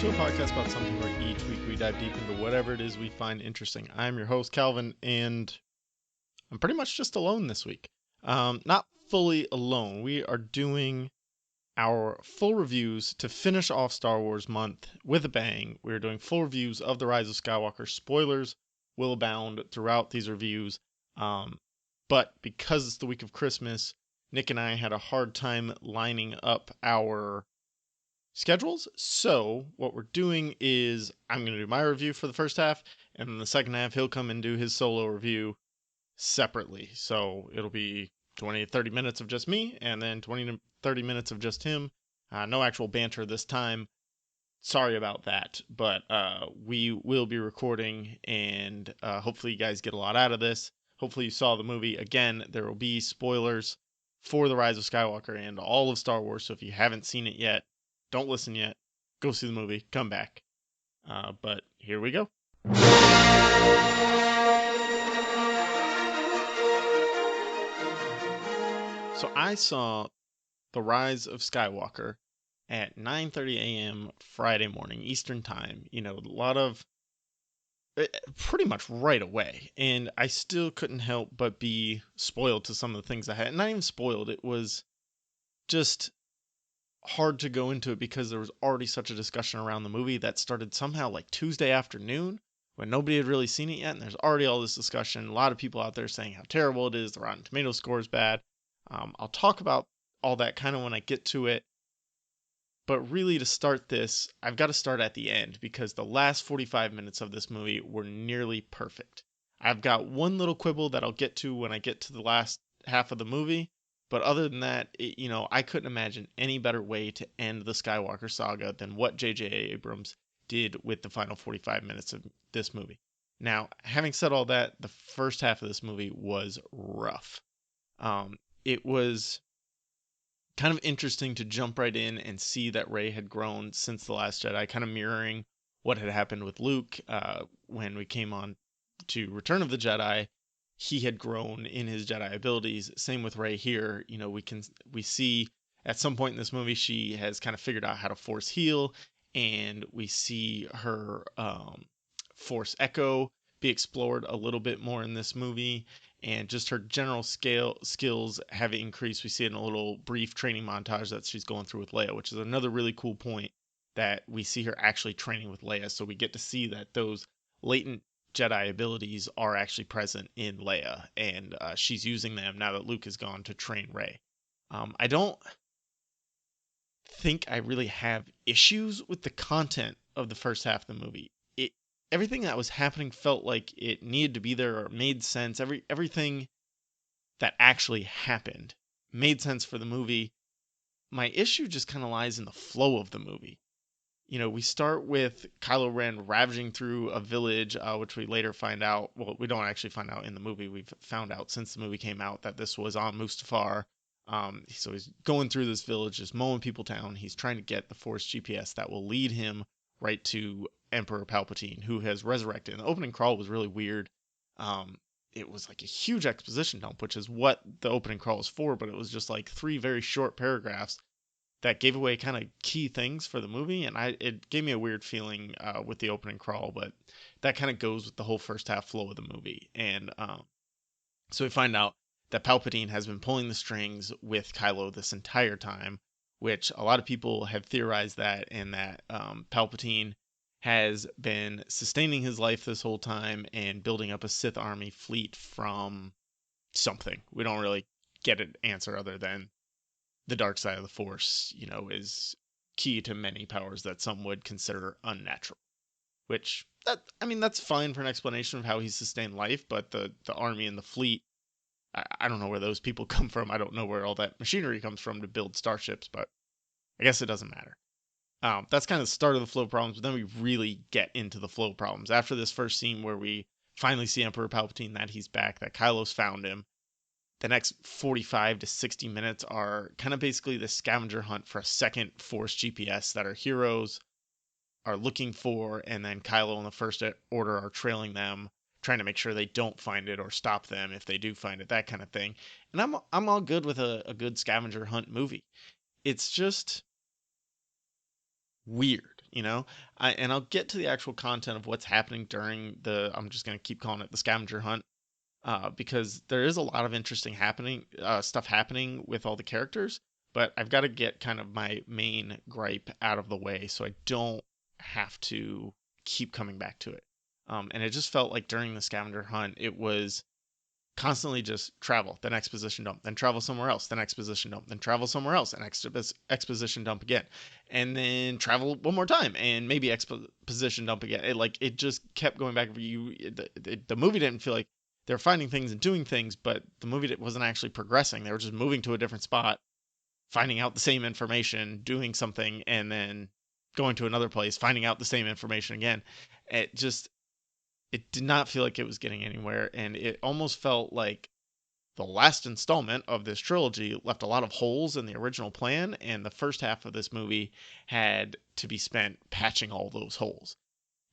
to a podcast about something where each week we dive deep into whatever it is we find interesting. I'm your host, Calvin, and I'm pretty much just alone this week. Not fully alone. We are doing our full reviews to finish off Star Wars month with a bang. We're doing full reviews of The Rise of Skywalker. Spoilers will abound throughout these reviews. But because it's the week of Christmas, Nick and I had a hard time lining up our schedules. So what we're doing is I'm going to do my review for the first half, and then the second half he'll come and do his solo review separately. So it'll be 20 to 30 minutes of just me, and then 20 to 30 minutes of just him. No actual banter this time. Sorry about that, but we will be recording, and hopefully you guys get a lot out of this. Hopefully you saw the movie. Again, there will be spoilers for The Rise of Skywalker and all of Star Wars, so if you haven't seen it yet, don't listen yet. Go see the movie. Come back. But here we go. So I saw The Rise of Skywalker at 9:30 a.m. Friday morning Eastern Time. You know, a lot of pretty much right away, and I still couldn't help but be spoiled to some of the things I had. Not even spoiled, it was just hard to go into it because there was already such a discussion around the movie that started somehow like Tuesday afternoon when nobody had really seen it yet, and there's already all this discussion. A lot of people out there saying how terrible it is, the Rotten Tomatoes score is bad. I'll talk about all that kind of when I get to it. But really, to start this, I've got to start at the end because the last 45 minutes of this movie were nearly perfect. I've got one little quibble that I'll get to when I get to the last half of the movie. But other than that, I couldn't imagine any better way to end the Skywalker saga than what J.J. Abrams did with the final 45 minutes of this movie. Now, having said all that, the first half of this movie was rough. It was kind of interesting to jump right in and see that Rey had grown since The Last Jedi, kind of mirroring what had happened with Luke when we came on to Return of the Jedi. He had grown in his Jedi abilities. Same with Rey here. You know, we see at some point in this movie she has kind of figured out how to Force heal, and we see her Force Echo be explored a little bit more in this movie, and just her general skills have increased. We see it in a little brief training montage that she's going through with Leia, which is another really cool point that we see her actually training with Leia. So we get to see that those latent Jedi abilities are actually present in Leia, and she's using them now that Luke is gone to train Rey. I don't think I really have issues with the content of the first half of the movie. Everything that was happening felt like it needed to be there or made sense. Everything that actually happened made sense for the movie. My issue just kind of lies in the flow of the movie. You know, we start with Kylo Ren ravaging through a village, which we later find out. Well, we don't actually find out in the movie. We've found out since the movie came out that this was on Mustafar. So he's going through this village, just mowing people down. He's trying to get the Force GPS that will lead him right to Emperor Palpatine, who has resurrected. And the opening crawl was really weird. It was like a huge exposition dump, which is what the opening crawl is for, but it was just like 3 very short paragraphs that gave away kind of key things for the movie, and it gave me a weird feeling with the opening crawl, but that kind of goes with the whole first half flow of the movie. And so we find out that Palpatine has been pulling the strings with Kylo this entire time, which a lot of people have theorized that, and that Palpatine has been sustaining his life this whole time and building up a Sith army fleet from something. We don't really get an answer other than the dark side of the Force, is key to many powers that some would consider unnatural. Which, that's fine for an explanation of how he sustained life, but the army and the fleet, I don't know where those people come from. I don't know where all that machinery comes from to build starships, but I guess it doesn't matter. That's kind of the start of the flow problems, but then we really get into the flow problems. After this first scene where we finally see Emperor Palpatine, that he's back, that Kylo's found him, the next 45 to 60 minutes are kind of basically the scavenger hunt for a second Force GPS that our heroes are looking for, and then Kylo and the First Order are trailing them, trying to make sure they don't find it or stop them if they do find it, that kind of thing. And I'm all good with a good scavenger hunt movie. It's just weird. you know. And I'll get to the actual content of what's happening during the. I'm just gonna keep calling it the scavenger hunt, because there is a lot of interesting stuff happening with all the characters. But I've got to get kind of my main gripe out of the way so I don't have to keep coming back to it. And it just felt like during the scavenger hunt, it was constantly just travel, then exposition dump, then travel somewhere else, then exposition dump, then travel somewhere else, and exposition dump again, and then travel one more time, and maybe exposition dump again. It just kept going back. The movie didn't feel like they're finding things and doing things, but the movie wasn't actually progressing. They were just moving to a different spot, finding out the same information, doing something, and then going to another place, finding out the same information again. It did not feel like it was getting anywhere, and it almost felt like the last installment of this trilogy left a lot of holes in the original plan, and the first half of this movie had to be spent patching all those holes.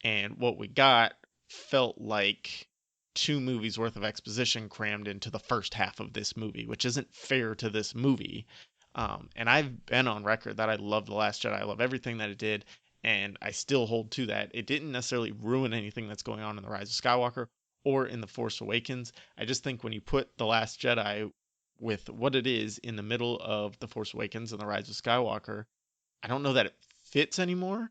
And what we got felt like 2 movies worth of exposition crammed into the first half of this movie, which isn't fair to this movie. And I've been on record that I love The Last Jedi. I love everything that it did, and I still hold to that. It didn't necessarily ruin anything that's going on in The Rise of Skywalker or in The Force Awakens. I just think when you put The Last Jedi with what it is in the middle of The Force Awakens and The Rise of Skywalker, I don't know that it fits anymore.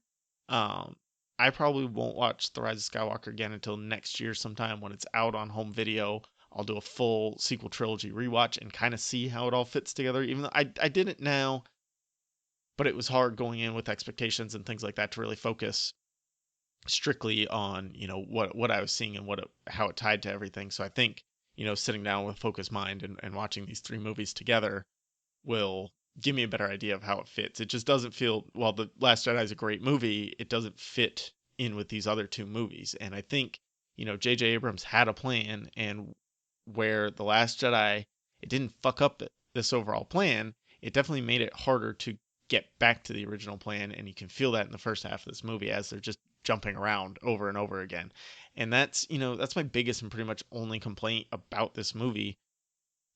Um, I probably won't watch The Rise of Skywalker again until next year sometime when it's out on home video. I'll do a full sequel trilogy rewatch and kind of see how it all fits together. Even though I did it now, but it was hard going in with expectations and things like that to really focus strictly on what I was seeing and how it tied to everything. So I think sitting down with focused mind and watching these 3 movies together will give me a better idea of how it fits. It just doesn't feel, while The Last Jedi is a great movie, it doesn't fit in with these other 2 movies. And I think J.J. Abrams had a plan, and where The Last Jedi, it didn't fuck up this overall plan. It definitely made it harder to get back to the original plan, and you can feel that in the first half of this movie as they're just jumping around over and over again. And that's my biggest and pretty much only complaint about this movie.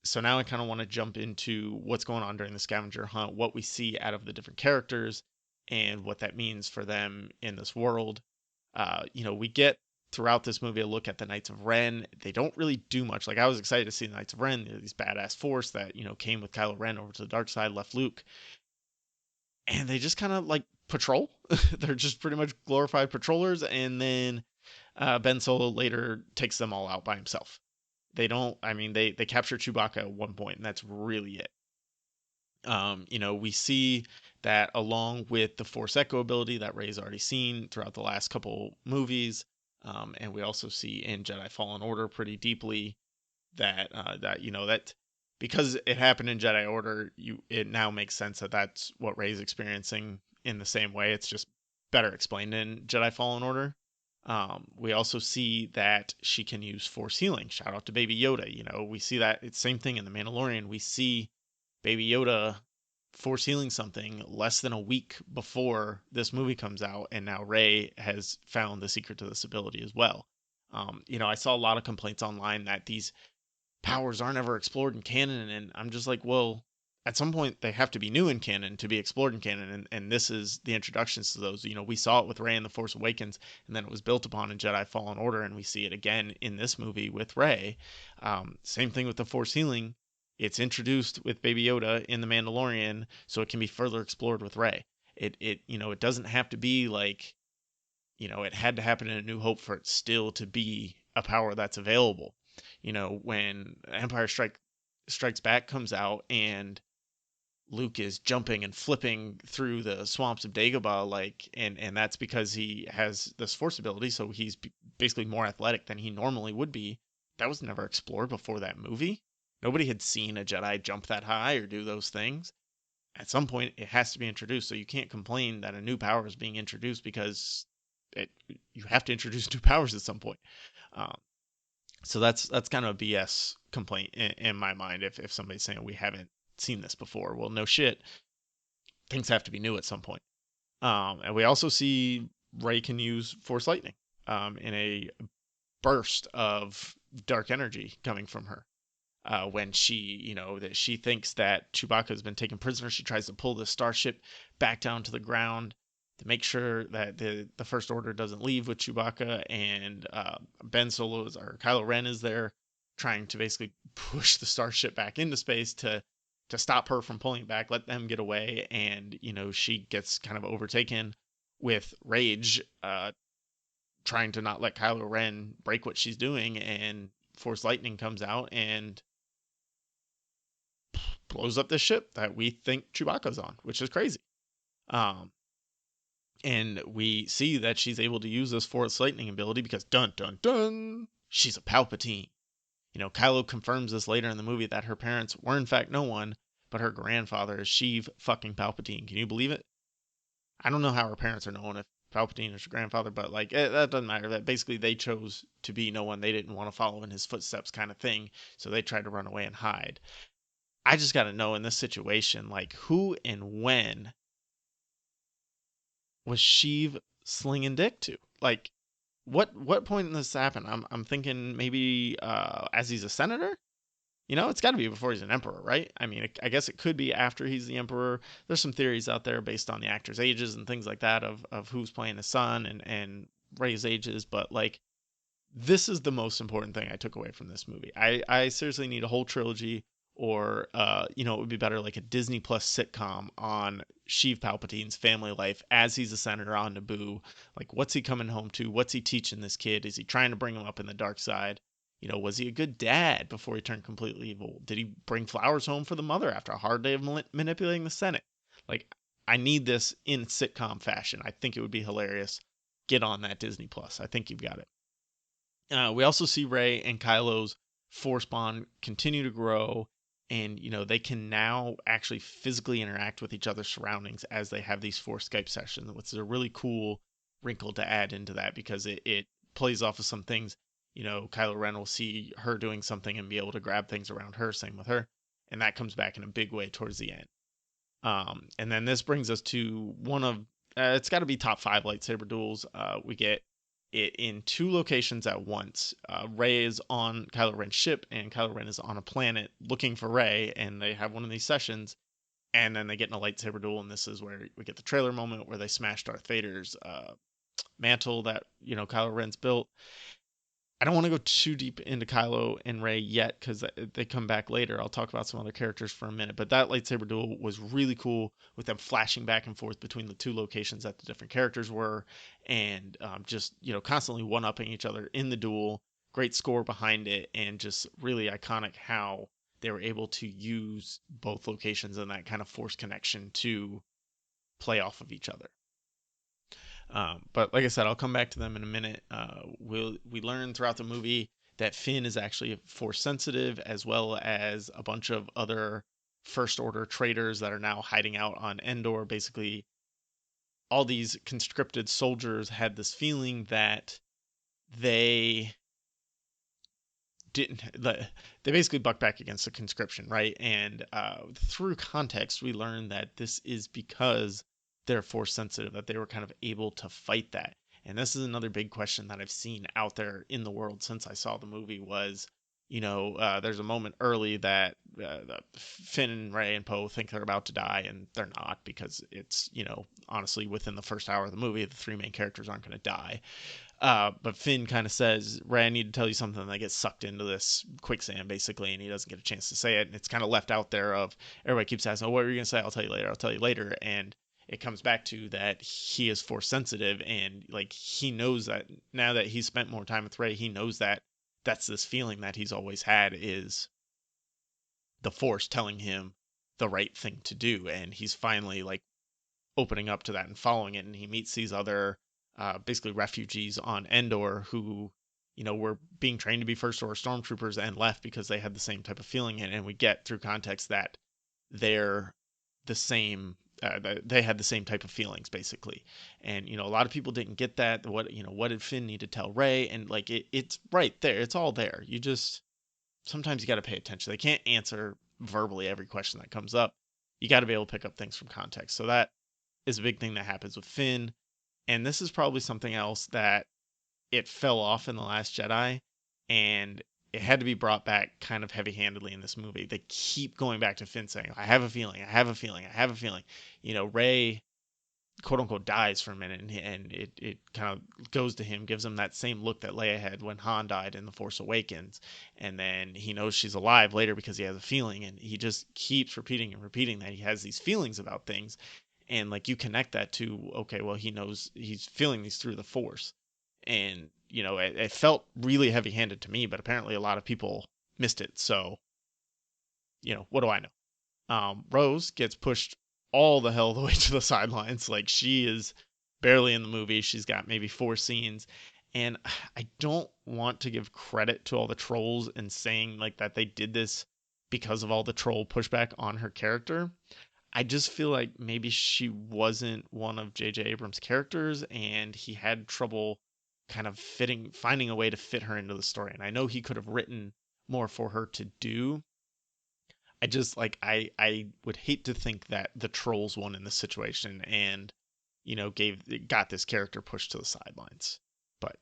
So now I kind of want to jump into what's going on during the scavenger hunt, what we see out of the different characters, and what that means for them in this world. We get throughout this movie a look at the Knights of Ren. They don't really do much. Like, I was excited to see the Knights of Ren, these badass force that came with Kylo Ren over to the dark side, left Luke, and they just kind of like patrol. They're just pretty much glorified patrollers, and then Ben Solo later takes them all out by himself. They don't. I mean, they capture Chewbacca at one point, and that's really it. We see that along with the Force Echo ability that Rey's already seen throughout the last couple movies, and we also see in Jedi Fallen Order pretty deeply that because it happened in Jedi Order, it now makes sense that that's what Rey's experiencing in the same way. It's just better explained in Jedi Fallen Order. We also see that she can use Force healing. Shout out to Baby Yoda. We see that it's same thing in The Mandalorian. We see Baby Yoda Force healing something less than a week before this movie comes out, and now Rey has found the secret to this ability as well. I saw a lot of complaints online that these powers aren't ever explored in canon, and I'm just like, well, at some point they have to be new in canon to be explored in canon, and this is the introductions to those. We saw it with Rey in The Force Awakens, and then it was built upon in Jedi Fallen Order, and we see it again in this movie with Rey. Same thing with the Force healing. It's introduced with Baby Yoda in The Mandalorian, so it can be further explored with Rey. It doesn't have to be like, it had to happen in A New Hope for it still to be a power that's available. When Strikes Back comes out and Luke is jumping and flipping through the swamps of Dagobah, and that's because he has this force ability, so he's basically more athletic than he normally would be. That was never explored before that movie. Nobody had seen a Jedi jump that high or do those things. At some point, it has to be introduced, so you can't complain that a new power is being introduced because you have to introduce new powers at some point. Um, so that's kind of a BS complaint in my mind. If somebody's saying we haven't seen this before, well, no shit. Things have to be new at some point. And we also see Rey can use Force Lightning in a burst of dark energy coming from her. When that she thinks that Chewbacca has been taken prisoner, she tries to pull the starship back down to the ground, to make sure that the First Order doesn't leave with Chewbacca, and Ben Solo or Kylo Ren is there trying to basically push the starship back into space to stop her from pulling it back, let them get away, and she gets kind of overtaken with rage, trying to not let Kylo Ren break what she's doing, and Force Lightning comes out and blows up this ship that we think Chewbacca's on, which is crazy. Um, and we see that she's able to use this Force Lightning ability because dun dun dun, she's a Palpatine. Kylo confirms this later in the movie that her parents were in fact no one, but her grandfather is Sheev fucking Palpatine. Can you believe it? I don't know how her parents are known if Palpatine is her grandfather, but like that doesn't matter. That basically they chose to be no one. They didn't want to follow in his footsteps, kind of thing. So they tried to run away and hide. I just got to know in this situation, like who and when was Sheev slinging dick to? Like, what point in this happened? I'm thinking maybe as he's a senator. It's got to be before he's an emperor, right? I mean, I guess it could be after he's the emperor. There's some theories out there based on the actors' ages and things like that of who's playing his son and Rey's ages. But like, this is the most important thing I took away from this movie. I seriously need a whole trilogy, or it would be better like a Disney Plus sitcom on Sheev Palpatine's family life as he's a senator on Naboo. Like, what's he coming home to? What's he teaching this kid? Is he trying to bring him up in the dark side? Was he a good dad before he turned completely evil? Did he bring flowers home for the mother after a hard day of manipulating the Senate? Like, I need this in sitcom fashion. I think it would be hilarious. Get on that Disney Plus. I think you've got it. We also see Rey and Kylo's force bond continue to grow, and they can now actually physically interact with each other's surroundings as they have these force Skype sessions, which is a really cool wrinkle to add into that because it plays off of some things. Kylo Ren will see her doing something and be able to grab things around her. Same with her, and that comes back in a big way towards the end. And then this brings us to one of it's got to be top 5 lightsaber duels. We get it in 2 locations at once. Rey is on Kylo Ren's ship, and Kylo Ren is on a planet looking for Rey, and they have one of these sessions, and then they get in a lightsaber duel, and this is where we get the trailer moment where they smash Darth Vader's mantle that Kylo Ren's built. I don't want to go too deep into Kylo and Rey yet because they come back later. I'll talk about some other characters for a minute, but that lightsaber duel was really cool with them flashing back and forth between the 2 locations that the different characters were, and just constantly one-upping each other in the duel. Great score behind it, and just really iconic how they were able to use both locations and that kind of force connection to play off of each other. But like I said, I'll come back to them in a minute. We learn throughout the movie that Finn is actually force sensitive, as well as a bunch of other First Order traitors that are now hiding out on Endor. Basically, all these conscripted soldiers had this feeling that they didn't they basically buck back against the conscription, right? And through context, we learn that this is because they're force sensitive, that they were kind of able to fight that. And this is another big question that I've seen out there in the world since I saw the movie was, there's a moment early that Finn and Rey and Poe think they're about to die, and they're not because it's, honestly, within the first hour of the movie, the 3 main characters aren't going to die. But Finn kind of says, Rey, I need to tell you something. And they get sucked into this quicksand, basically, and he doesn't get a chance to say it. And it's kind of left out there of everybody keeps asking, oh, what are you going to say? I'll tell you later. I'll tell you later. And it comes back to that he is force sensitive, and like he knows that now that he's spent more time with Rey, he knows that that's this feeling that he's always had is the force telling him the right thing to do. And he's finally like opening up to that and following it. And he meets these other basically refugees on Endor who, were being trained to be First Order stormtroopers and left because they had the same type of feeling. And we get through context that they're the same. They had the same type of feelings basically, and a lot of people didn't get that. What did Finn need to tell Rey? And like it's right there. It's all there. You just sometimes you got to pay attention. They can't answer verbally every question that comes up. You got to be able to pick up things from context. So that is a big thing that happens with Finn. And this is probably something else that it fell off in The Last Jedi, and it had to be brought back kind of heavy-handedly in this movie. They keep going back to Finn saying, I have a feeling, I have a feeling, I have a feeling. Rey quote unquote dies for a minute, and it kind of goes to him, gives him that same look that Leia had when Han died in The Force Awakens, and then he knows she's alive later because he has a feeling, and he just keeps repeating and repeating that he has these feelings about things, and like you connect that to, okay, well, he knows he's feeling these through the Force, and it felt really heavy-handed to me, but apparently a lot of people missed it, so what do I know? Rose gets pushed all the hell the way to the sidelines. Like she is barely in the movie. She's got maybe 4 scenes. And I don't want to give credit to all the trolls and saying like that they did this because of all the troll pushback on her character. I just feel like maybe she wasn't one of J.J. Abrams' characters and he had trouble kind of finding a way to fit her into the story. And I know he could have written more for her to do, I just like I would hate to think that the trolls won in this situation and got this character pushed to the sidelines. But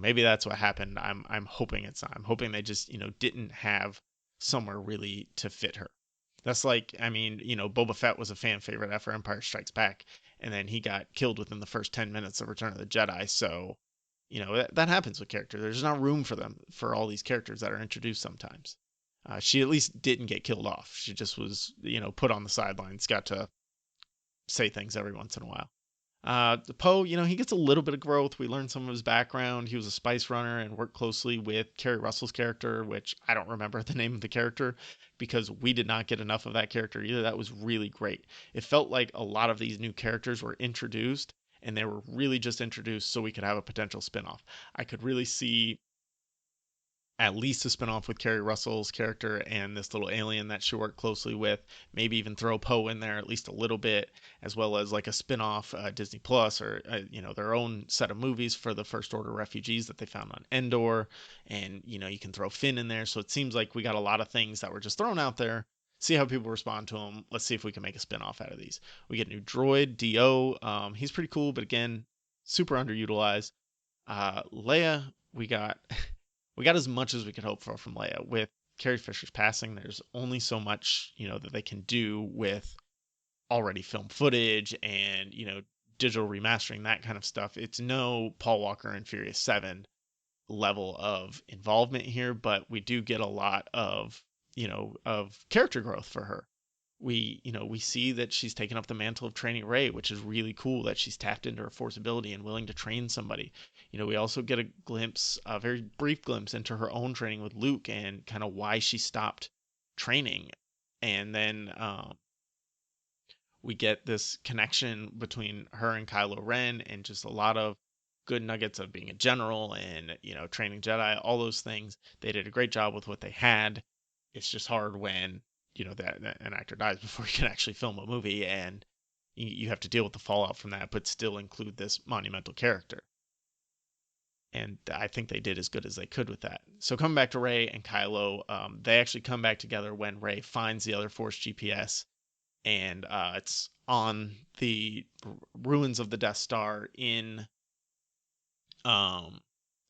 maybe that's what happened. I'm hoping it's not. I'm hoping they just didn't have somewhere really to fit her. That's like, I mean, Boba Fett was a fan favorite after Empire Strikes Back, and then he got killed within the first 10 minutes of Return of the Jedi. So that happens with characters. There's not room for them for all these characters that are introduced sometimes. She at least didn't get killed off. She just was, put on the sidelines, got to say things every once in a while. Poe, he gets a little bit of growth. We learn some of his background. He was a spice runner and worked closely with Kerry Russell's character, which I don't remember the name of the character because we did not get enough of that character either. That was really great. It felt like a lot of these new characters were introduced and they were really just introduced so we could have a potential spinoff. I could really see at least a spinoff with Kerry Russell's character and this little alien that she worked closely with. Maybe even throw Poe in there at least a little bit, as well as like a spinoff Disney Plus or their own set of movies for the First Order refugees that they found on Endor, and you can throw Finn in there. So it seems like we got a lot of things that were just thrown out there. See how people respond to them. Let's see if we can make a spinoff out of these. We get a new droid, Do. He's pretty cool, but again, super underutilized. Leia, we got we got as much as we could hope for from Leia. With Carrie Fisher's passing, there's only so much, that they can do with already filmed footage and, digital remastering, that kind of stuff. It's no Paul Walker and Furious 7 level of involvement here, but we do get a lot of character growth for her. We see that she's taken up the mantle of training Rey, which is really cool that she's tapped into her force ability and willing to train somebody. We also get a very brief glimpse into her own training with Luke and kind of why she stopped training. And then we get this connection between her and Kylo Ren and just a lot of good nuggets of being a general and, training Jedi, all those things. They did a great job with what they had. It's just hard when that an actor dies before you can actually film a movie, and you have to deal with the fallout from that, but still include this monumental character. And I think they did as good as they could with that. So coming back to Rey and Kylo, they actually come back together when Rey finds the other Force GPS, and it's on the ruins of the Death Star in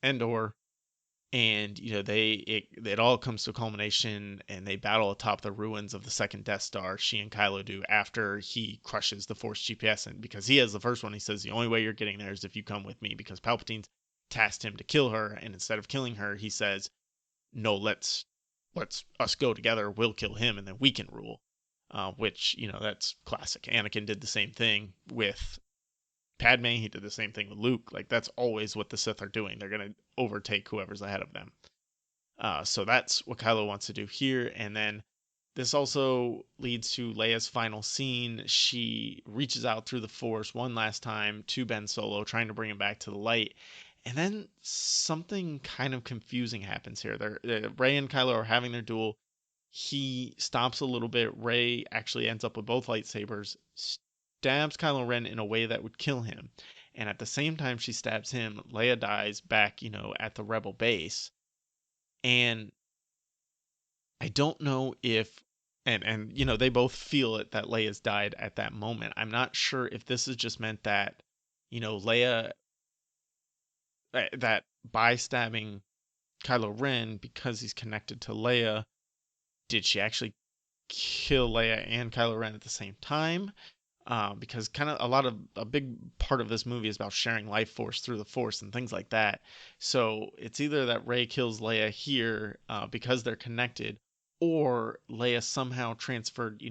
Endor, and it all comes to a culmination and they battle atop the ruins of the second Death Star. She and Kylo do, after he crushes the Force GPS, and because he has the first one, he says the only way you're getting there is if you come with me, because Palpatine's tasked him to kill her, and instead of killing her, he says, no, let's us go together, we'll kill him and then we can rule. Which that's classic. Anakin did the same thing with Padme, he did the same thing with Luke. Like, that's always what the Sith are doing. They're going to overtake whoever's ahead of them. So that's what Kylo wants to do here. And then this also leads to Leia's final scene. She reaches out through the Force one last time to Ben Solo, trying to bring him back to the light. And then something kind of confusing happens here. Rey and Kylo are having their duel. He stops a little bit. Rey actually ends up with both lightsabers, stabs Kylo Ren in a way that would kill him. And at the same time she stabs him, Leia dies back, at the Rebel base. And I don't know if and they both feel it that Leia's died at that moment. I'm not sure if this has just meant that, Leia, that by stabbing Kylo Ren because he's connected to Leia, did she actually kill Leia and Kylo Ren at the same time? because kind of a big part of this movie is about sharing life force through the force and things like that. So it's either that Rey kills Leia here because they're connected, or Leia somehow transferred,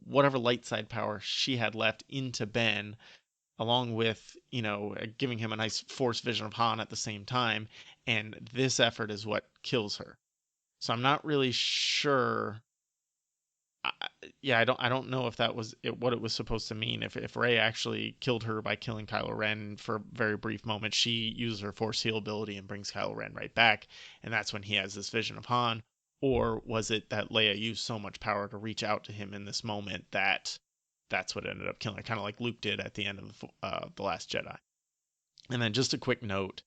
whatever light side power she had left into Ben, along with, giving him a nice force vision of Han at the same time. And this effort is what kills her. So I'm not really sure. Yeah, I don't know if that was what it was supposed to mean. If Rey actually killed her by killing Kylo Ren for a very brief moment, she uses her Force heal ability and brings Kylo Ren right back, and that's when he has this vision of Han. Or was it that Leia used so much power to reach out to him in this moment that that's what ended up killing her, kind of like Luke did at the end of the Last Jedi. And then just a quick note,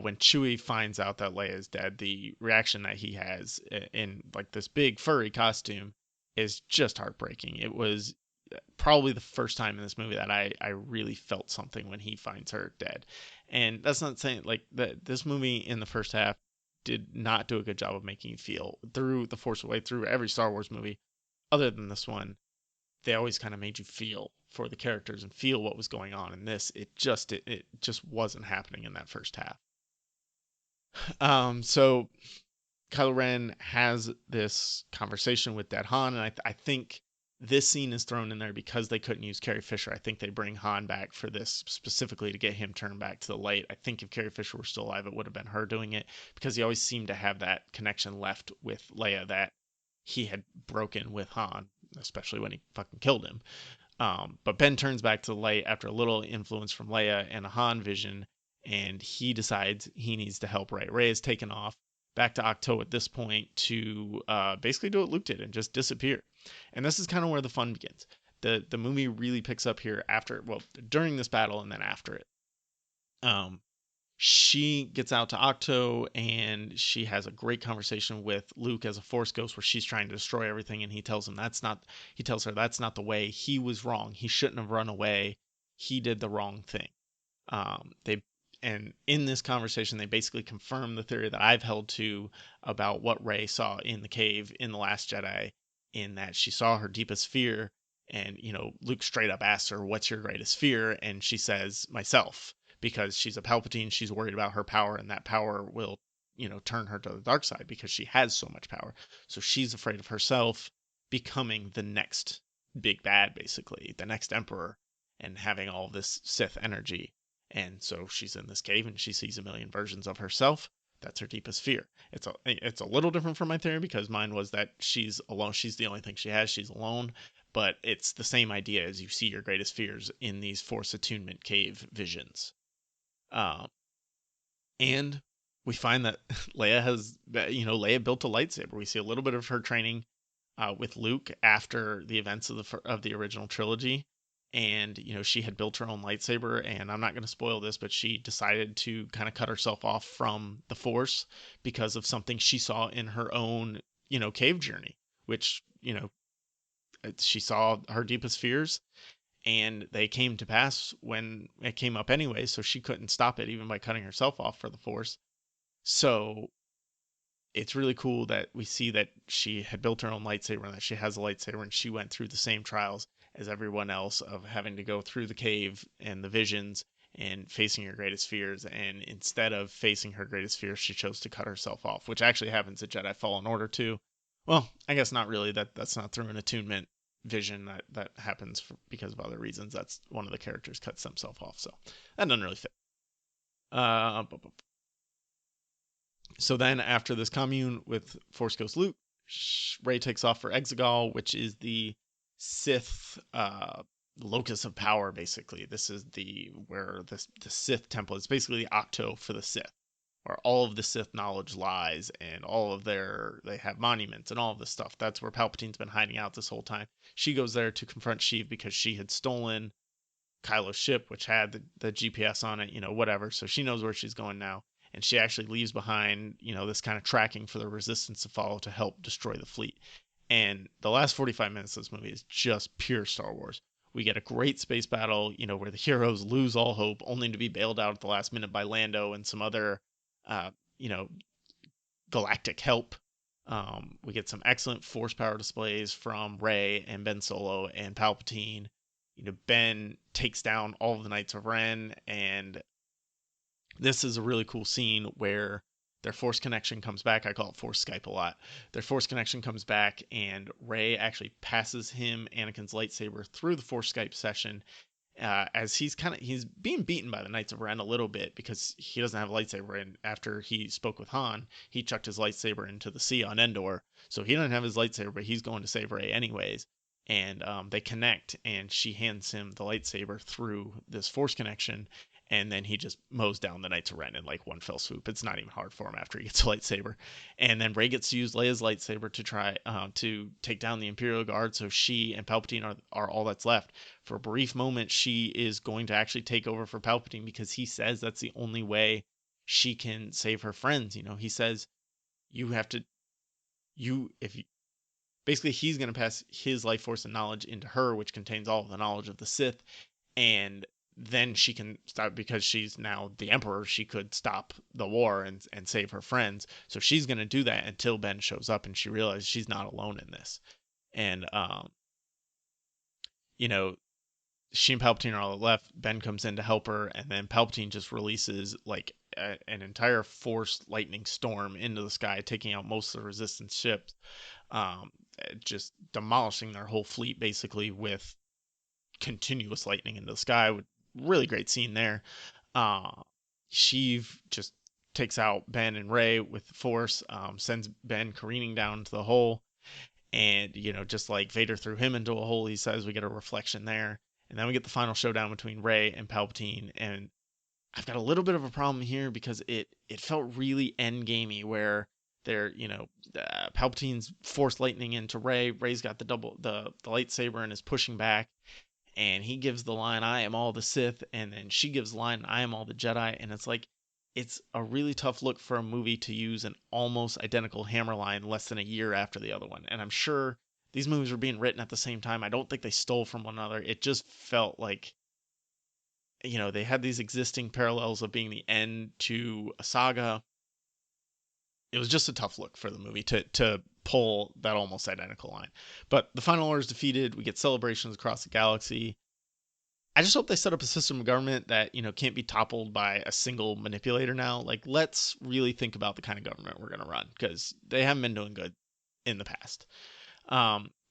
when Chewie finds out that Leia is dead, the reaction that he has in like this big furry costume is just heartbreaking. It was probably the first time in this movie that I really felt something when he finds her dead. And that's not saying like that this movie in the first half did not do a good job of making you feel through The Force Awakens, through every Star Wars movie other than this one. They always kind of made you feel for the characters and feel what was going on. In this, it just wasn't happening in that first half. So Kylo Ren has this conversation with Dead Han, and I think this scene is thrown in there because they couldn't use Carrie Fisher. I think they bring Han back for this specifically to get him turned back to the light. I think if Carrie Fisher were still alive, it would have been her doing it, because he always seemed to have that connection left with Leia that he had broken with Han, especially when he fucking killed him. But Ben turns back to the light after a little influence from Leia and a Han vision, and he decides he needs to help Rey. Rey is taken off back to Octo at this point to basically do what Luke did and just disappear. And this is kind of where the fun begins. The movie really picks up here after, well, during this battle and then after it. Um, she gets out to Octo and she has a great conversation with Luke as a Force ghost where she's trying to destroy everything, and he tells her that's not the way. He was wrong. He shouldn't have run away. He did the wrong thing. They and in this conversation they basically confirm the theory that I've held to about what Rey saw in the cave in The Last Jedi, in that she saw her deepest fear, and Luke straight up asks her, "What's your greatest fear?" And she says, "Myself." Because she's a Palpatine, she's worried about her power, and that power will, turn her to the dark side because she has so much power. So she's afraid of herself becoming the next big bad, basically, the next emperor, and having all this Sith energy. And so she's in this cave and she sees a million versions of herself. That's her deepest fear. It's a little different from my theory, because mine was that she's alone. She's the only thing she has. She's alone. But it's the same idea as you see your greatest fears in these Force attunement cave visions. Um, and we find that Leia built a lightsaber. We see a little bit of her training with Luke after the events of the original trilogy, and she had built her own lightsaber. And I'm not going to spoil this, but she decided to kind of cut herself off from the Force because of something she saw in her own cave journey, which she saw her deepest fears, and they came to pass when it came up anyway, so she couldn't stop it even by cutting herself off for the Force. So it's really cool that we see that she had built her own lightsaber and that she has a lightsaber, and she went through the same trials as everyone else of having to go through the cave and the visions and facing her greatest fears. And instead of facing her greatest fears, she chose to cut herself off, which actually happens at Jedi Fallen Order too. Well, I guess not really. That's not through an attunement vision. That happens because of other reasons. That's one of the characters cuts themselves off, so that doesn't really fit. So then, after this commune with Force Ghost Luke, Rey takes off for Exegol, which is the Sith locus of power. Basically, this is where the Sith temple is, basically the Octo for the Sith, where all of the Sith knowledge lies, and all of they have monuments and all of this stuff. That's where Palpatine's been hiding out this whole time. She goes there to confront Sheev because she had stolen Kylo's ship, which had the GPS on it, whatever. So she knows where she's going now. And she actually leaves behind, this kind of tracking for the Resistance to follow to help destroy the fleet. And the last 45 minutes of this movie is just pure Star Wars. We get a great space battle, where the heroes lose all hope, only to be bailed out at the last minute by Lando and some other, uh, you know, galactic help. We get some excellent force power displays from Rey and Ben Solo and Palpatine. Ben takes down all of the Knights of Ren, and this is a really cool scene where their force connection comes back. I call it force Skype a lot. Their force connection comes back, and Rey actually passes him Anakin's lightsaber through the force Skype session, as he's being beaten by the Knights of Ren a little bit because he doesn't have a lightsaber, and after he spoke with Han, he chucked his lightsaber into the sea on Endor, so he doesn't have his lightsaber, but he's going to save Rey anyways. And they connect, and she hands him the lightsaber through this force connection, and then he just mows down the Knights of Ren in like one fell swoop. It's not even hard for him after he gets a lightsaber. And then Rey gets to use Leia's lightsaber to try to take down the Imperial Guard. So she and Palpatine are all that's left. For a brief moment, she is going to actually take over for Palpatine because he says that's the only way she can save her friends. He says you have to you if you basically he's going to pass his life force and knowledge into her, which contains all of the knowledge of the Sith, and then she can stop because she's now the emperor. She could stop the war and save her friends. So she's going to do that until Ben shows up and she realizes she's not alone in this. And, you know, she and Palpatine are all left. Ben comes in to help her, and then Palpatine just releases like an entire force lightning storm into the sky, taking out most of the resistance ships, um, just demolishing their whole fleet basically with continuous lightning into the sky. Really great scene there. Uh, Sheev just takes out Ben and Rey with the Force, sends Ben careening down into the hole, and just like Vader threw him into a hole, he says we get a reflection there, and then we get the final showdown between Rey and Palpatine. And I've got a little bit of a problem here because it felt really endgamey, where they're Palpatine's force lightning into Rey. Rey's got the lightsaber and is pushing back, and he gives the line, I am all the Sith, and then she gives the line, I am all the Jedi. And it's like, it's a really tough look for a movie to use an almost identical hammer line less than a year after the other one. And I'm sure these movies were being written at the same time. I don't think they stole from one another. It just felt like, they had these existing parallels of being the end to a saga. It was just a tough look for the movie to pull that almost identical line. But the Final Order is defeated. We get celebrations across the galaxy. I just hope they set up a system of government that, can't be toppled by a single manipulator now. Like, let's really think about the kind of government we're going to run, because they haven't been doing good in the past.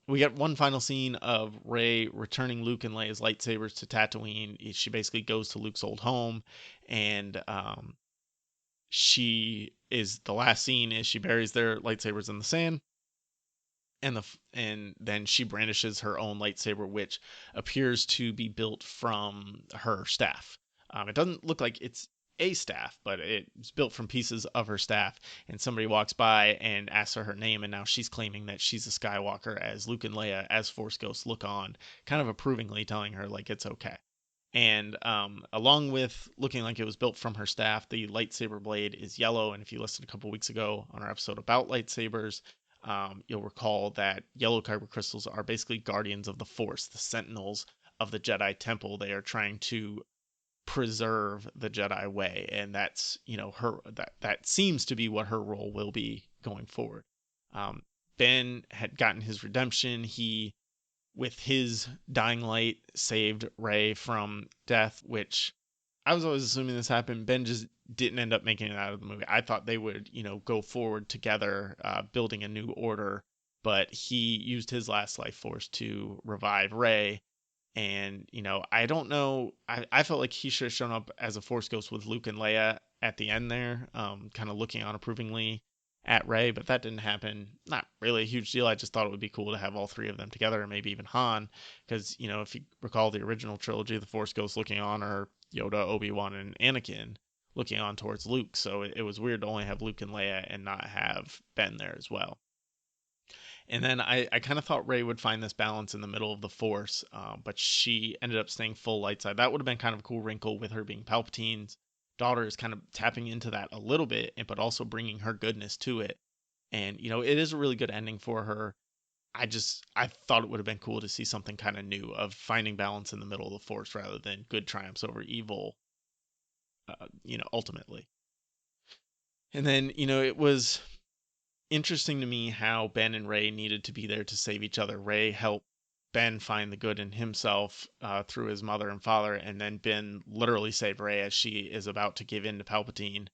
We get one final scene of Rey returning Luke and Leia's lightsabers to Tatooine. She basically goes to Luke's old home, and the last scene is she buries their lightsabers in the sand, and then she brandishes her own lightsaber, which appears to be built from her staff. It doesn't look like it's a staff, but it's built from pieces of her staff. And somebody walks by and asks her name, and now she's claiming that she's a Skywalker, as Luke and Leia, as Force ghosts, look on, kind of approvingly telling her like it's okay. And along with looking like it was built from her staff, the lightsaber blade is yellow. And if you listened a couple weeks ago on our episode about lightsabers, you'll recall that yellow kyber crystals are basically guardians of the Force, the sentinels of the Jedi Temple. They are trying to preserve the Jedi way, and that's her that seems to be what her role will be going forward. Ben had gotten his redemption. He, with his dying light, saved Rey from death, which I was always assuming this happened. Ben just didn't end up making it out of the movie. I thought they would, go forward together, building a new order, but he used his last life force to revive Rey. And, I don't know. I felt like he should have shown up as a Force Ghost with Luke and Leia at the end there, kind of looking on approvingly at Rey, but that didn't happen. Not really a huge deal. I just thought it would be cool to have all three of them together, and maybe even Han, because, if you recall the original trilogy, the Force Ghosts looking on are Yoda, Obi-Wan, and Anakin looking on towards Luke. So it was weird to only have Luke and Leia and not have Ben there as well. And then I kind of thought Rey would find this balance in the middle of the Force, but she ended up staying full light side. That would have been kind of a cool wrinkle with her being Palpatine's daughter, is kind of tapping into that a little bit, but also bringing her goodness to it. And, it is a really good ending for her. I thought it would have been cool to see something kind of new of finding balance in the middle of the Force rather than good triumphs over evil, ultimately. And then, it was interesting to me how Ben and Rey needed to be there to save each other. Rey helped Ben find the good in himself through his mother and father, and then Ben literally save Rey as she is about to give in to Palpatine,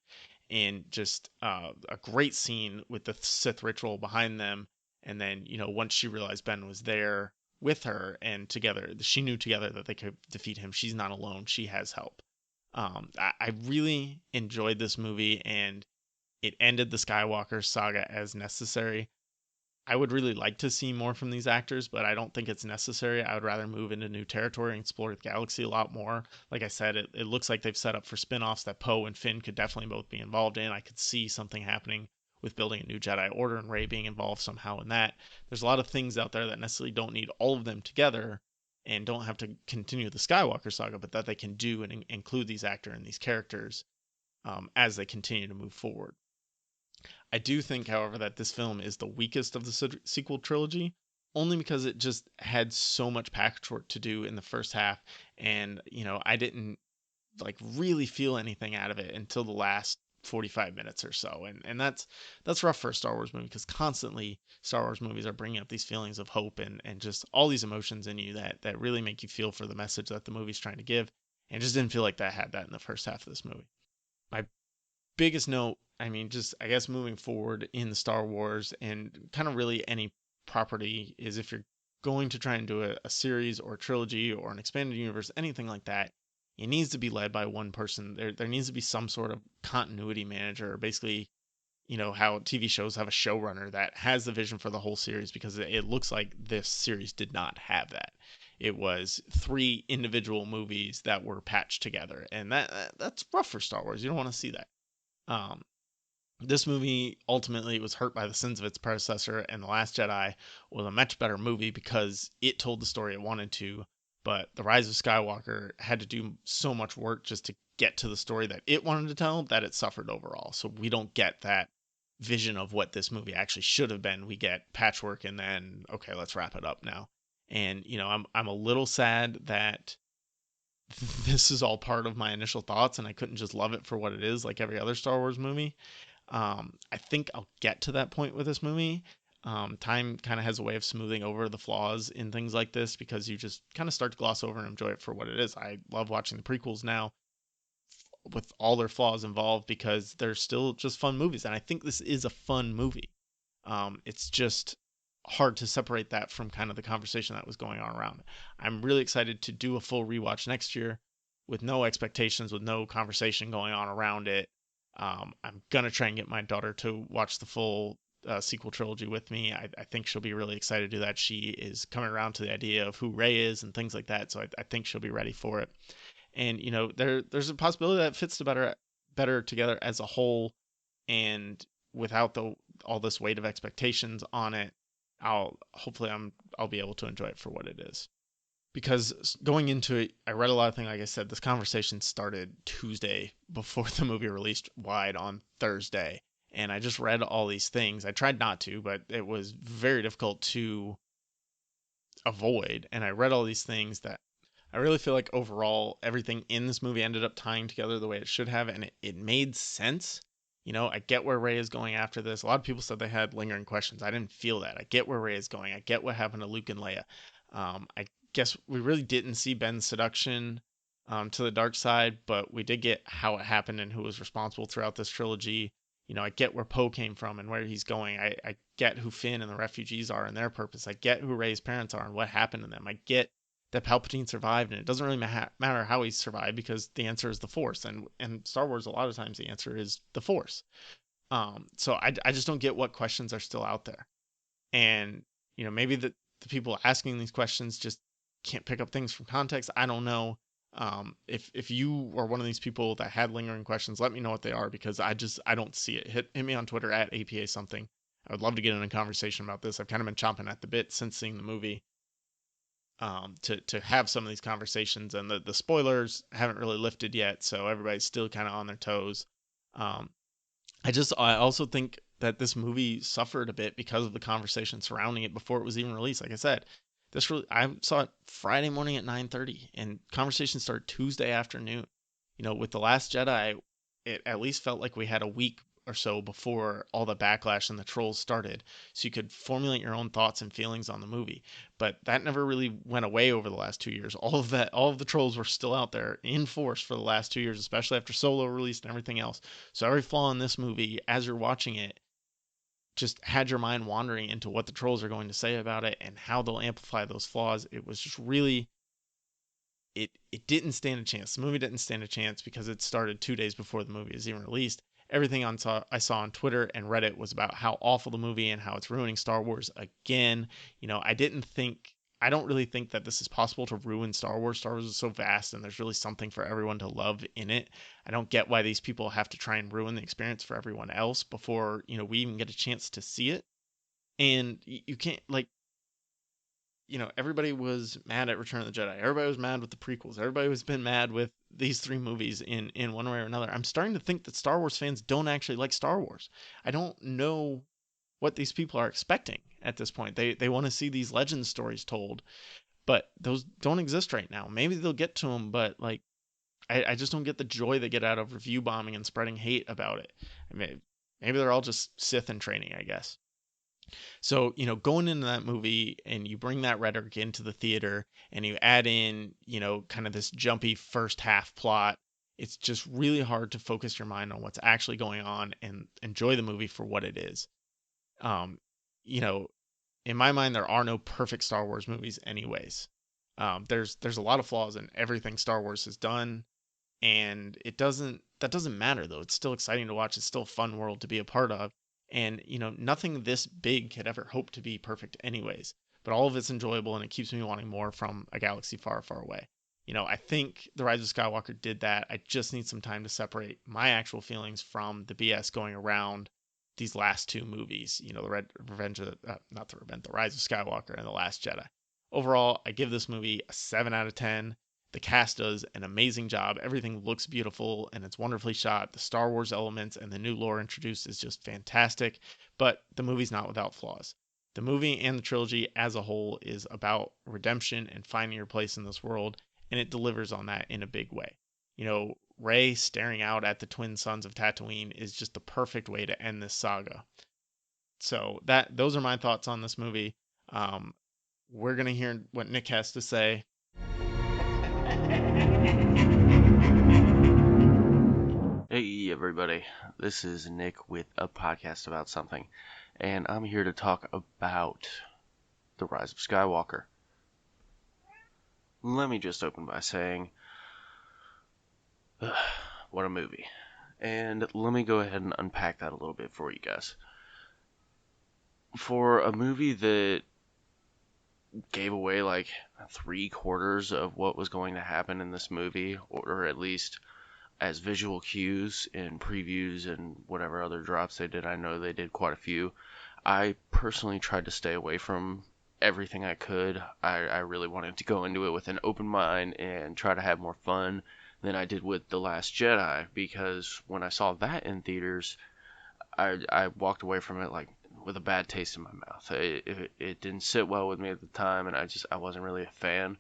and just a great scene with the Sith ritual behind them. And then, once she realized Ben was there with her and together, she knew together that they could defeat him. She's not alone. She has help. I really enjoyed this movie, and it ended the Skywalker saga as necessary. I would really like to see more from these actors, but I don't think it's necessary. I would rather move into new territory and explore the galaxy a lot more. Like I said, it looks like they've set up for spin-offs that Poe and Finn could definitely both be involved in. I could see something happening with building a new Jedi Order and Rey being involved somehow in that. There's a lot of things out there that necessarily don't need all of them together and don't have to continue the Skywalker saga, but that they can do and include these actors and these characters as they continue to move forward. I do think, however, that this film is the weakest of the sequel trilogy, only because it just had so much package work to do in the first half, and I didn't like really feel anything out of it until the last 45 minutes or so, and that's rough for a Star Wars movie because constantly Star Wars movies are bringing up these feelings of hope and just all these emotions in you that really make you feel for the message that the movie's trying to give, and just didn't feel like that had that in the first half of this movie. My biggest note, I mean, just I guess moving forward in the Star Wars and kind of really any property is if you're going to try and do a series or a trilogy or an expanded universe, anything like that, it needs to be led by one person. There needs to be some sort of continuity manager, or basically, how TV shows have a showrunner that has the vision for the whole series because it looks like this series did not have that. It was three individual movies that were patched together, and that's rough for Star Wars. You don't want to see that. Um, this movie ultimately was hurt by the sins of its predecessor, and The Last Jedi was a much better movie because it told the story it wanted to. But The Rise of Skywalker had to do so much work just to get to the story that it wanted to tell that it suffered overall. So we don't get that vision of what this movie actually should have been. We get patchwork and then, okay, let's wrap it up now. And I'm a little sad that this is all part of my initial thoughts and I couldn't just love it for what it is like every other Star Wars movie. I think I'll get to that point with this movie. Time kind of has a way of smoothing over the flaws in things like this because you just kind of start to gloss over and enjoy it for what it is. I love watching the prequels now with all their flaws involved because they're still just fun movies. And I think this is a fun movie. It's just hard to separate that from kind of the conversation that was going on around it. I'm really excited to do a full rewatch next year with no expectations, with no conversation going on around it. I'm gonna try and get my daughter to watch the full sequel trilogy with me. I think she'll be really excited to do that. She is coming around to the idea of who Rey is and things like that, so I think she'll be ready for it. And there's a possibility that it fits the better together as a whole, and without all this weight of expectations on it, I'll be able to enjoy it for what it is. Because going into it, I read a lot of things. Like I said, this conversation started Tuesday before the movie released wide on Thursday, and I just read all these things. I tried not to, but it was very difficult to avoid. And I read all these things that I really feel like overall everything in this movie ended up tying together the way it should have, and it made sense. I get where Rey is going after this. A lot of people said they had lingering questions. I didn't feel that. I get where Rey is going. I get what happened to Luke and Leia. I guess we really didn't see Ben's seduction to the dark side, but we did get how it happened and who was responsible throughout this trilogy. I get where Poe came from and where he's going. I get who Finn and the refugees are and their purpose. I get who Rey's parents are and what happened to them. I get that Palpatine survived, and it doesn't really matter how he survived because the answer is the Force, and Star Wars a lot of times the answer is the Force. So I just don't get what questions are still out there, and maybe the people asking these questions just can't pick up things from context. I don't know. If you are one of these people that had lingering questions, let me know what they are because I don't see it. Hit me on Twitter at APA something. I would love to get in a conversation about this. I've kind of been chomping at the bit since seeing the movie to have some of these conversations, and the spoilers haven't really lifted yet, so everybody's still kind of on their toes. Um, I also think that this movie suffered a bit because of the conversation surrounding it before it was even released. Like I said, I saw it Friday morning at 9:30, and conversation started Tuesday afternoon. With The Last Jedi, it at least felt like we had a week or so before all the backlash and the trolls started, so you could formulate your own thoughts and feelings on the movie. But that never really went away over the last 2 years. All of the trolls were still out there in force for the last 2 years, especially after Solo released and everything else. So every flaw in this movie, as you're watching it, just had your mind wandering into what the trolls are going to say about it and how they'll amplify those flaws. It was just really, it didn't stand a chance. The movie didn't stand a chance because it started 2 days before the movie was even released. Everything I saw on Twitter and Reddit was about how awful the movie and how it's ruining Star Wars again. I don't really think that this is possible to ruin Star Wars. Star Wars is so vast and there's really something for everyone to love in it. I don't get why these people have to try and ruin the experience for everyone else before, we even get a chance to see it. And you can't, like, everybody was mad at Return of the Jedi. Everybody was mad with the prequels. Everybody has been mad with these three movies in one way or another. I'm starting to think that Star Wars fans don't actually like Star Wars. I don't know what these people are expecting at this point. They want to see these legend stories told, but those don't exist right now. Maybe they'll get to them, but like I just don't get the joy they get out of review bombing and spreading hate about it. Maybe they're all just Sith in training, I guess. So, going into that movie and you bring that rhetoric into the theater and you add in, kind of this jumpy first half plot, it's just really hard to focus your mind on what's actually going on and enjoy the movie for what it is. Um, you know, in my mind, there are no perfect Star Wars movies, anyways. There's a lot of flaws in everything Star Wars has done, and that doesn't matter though. It's still exciting to watch. It's still a fun world to be a part of. And, nothing this big could ever hope to be perfect anyways. But all of it's enjoyable and it keeps me wanting more from a galaxy far, far away. I think The Rise of Skywalker did that. I just need some time to separate my actual feelings from the BS going around these last two movies. The Rise of Skywalker and The Last Jedi. Overall, I give this movie a 7 out of 10. The cast does an amazing job. Everything looks beautiful and it's wonderfully shot. The Star Wars elements and the new lore introduced is just fantastic, but the movie's not without flaws. The movie and the trilogy as a whole is about redemption and finding your place in this world, and it delivers on that in a big way. Rey staring out at the twin suns of Tatooine is just the perfect way to end this saga. So those are my thoughts on this movie. We're gonna hear what Nick has to say. Hey everybody, this is Nick with a podcast about something, and I'm here to talk about The Rise of Skywalker. Let me just open by saying, what a movie. And let me go ahead and unpack that a little bit for you guys. For a movie that gave away like 3/4 of what was going to happen in this movie, or at least as visual cues in previews and whatever other drops they did. I know they did quite a few. I personally tried to stay away from everything I could. I really wanted to go into it with an open mind and try to have more fun than I did with The Last Jedi, because when I saw that in theaters, I walked away from it like with a bad taste in my mouth. It didn't sit well with me at the time, and I wasn't really a fan.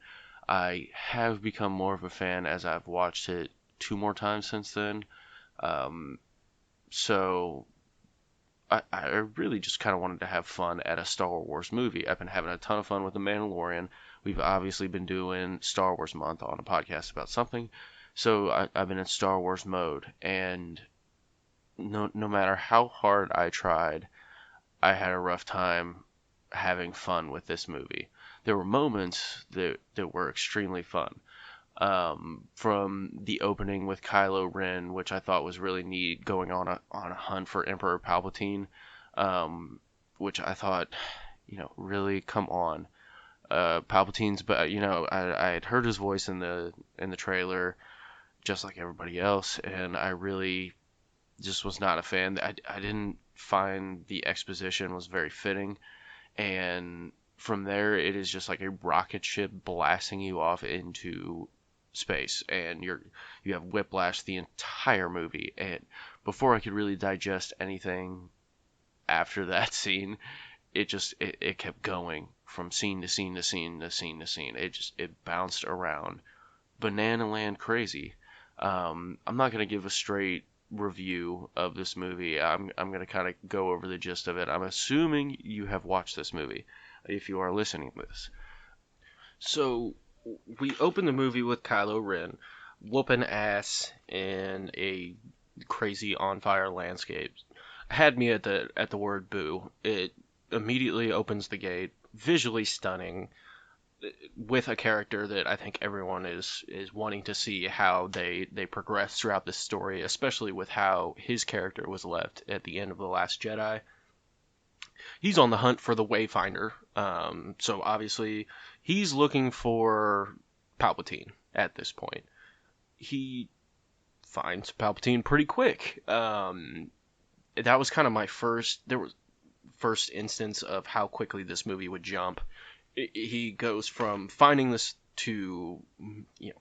I have become more of a fan as I've watched it two more times since then. Um, so I really just kind of wanted to have fun at a Star Wars movie. I've been having a ton of fun with The Mandalorian. We've obviously been doing Star Wars Month on a podcast about something. So I've been in Star Wars mode, and no matter how hard I tried, I had a rough time having fun with this movie. There were moments that were extremely fun. From the opening with Kylo Ren, which I thought was really neat, going on a hunt for Emperor Palpatine, which I thought, really come on, Palpatine's, but I had heard his voice in the trailer, just like everybody else, and I really just was not a fan. I didn't find the exposition was very fitting, and from there it is just like a rocket ship blasting you off into space, and you have whiplash the entire movie. And before I could really digest anything after that scene, it kept going from scene to scene to scene to scene to scene. It bounced around banana land crazy. I'm not gonna give a straight review of this movie. I'm gonna kind of go over the gist of it. I'm assuming you have watched this movie, if you are listening to this. So we open the movie with Kylo Ren whooping ass in a crazy on fire landscape. Had me at the word boo. It immediately opens the gate, visually stunning, with a character that I think everyone is wanting to see how they progress throughout this story, especially with how his character was left at the end of The Last Jedi. He's on the hunt for the Wayfinder, so obviously he's looking for Palpatine at this point. He finds Palpatine pretty quick. That was kind of my first instance of how quickly this movie would jump. He goes from finding this to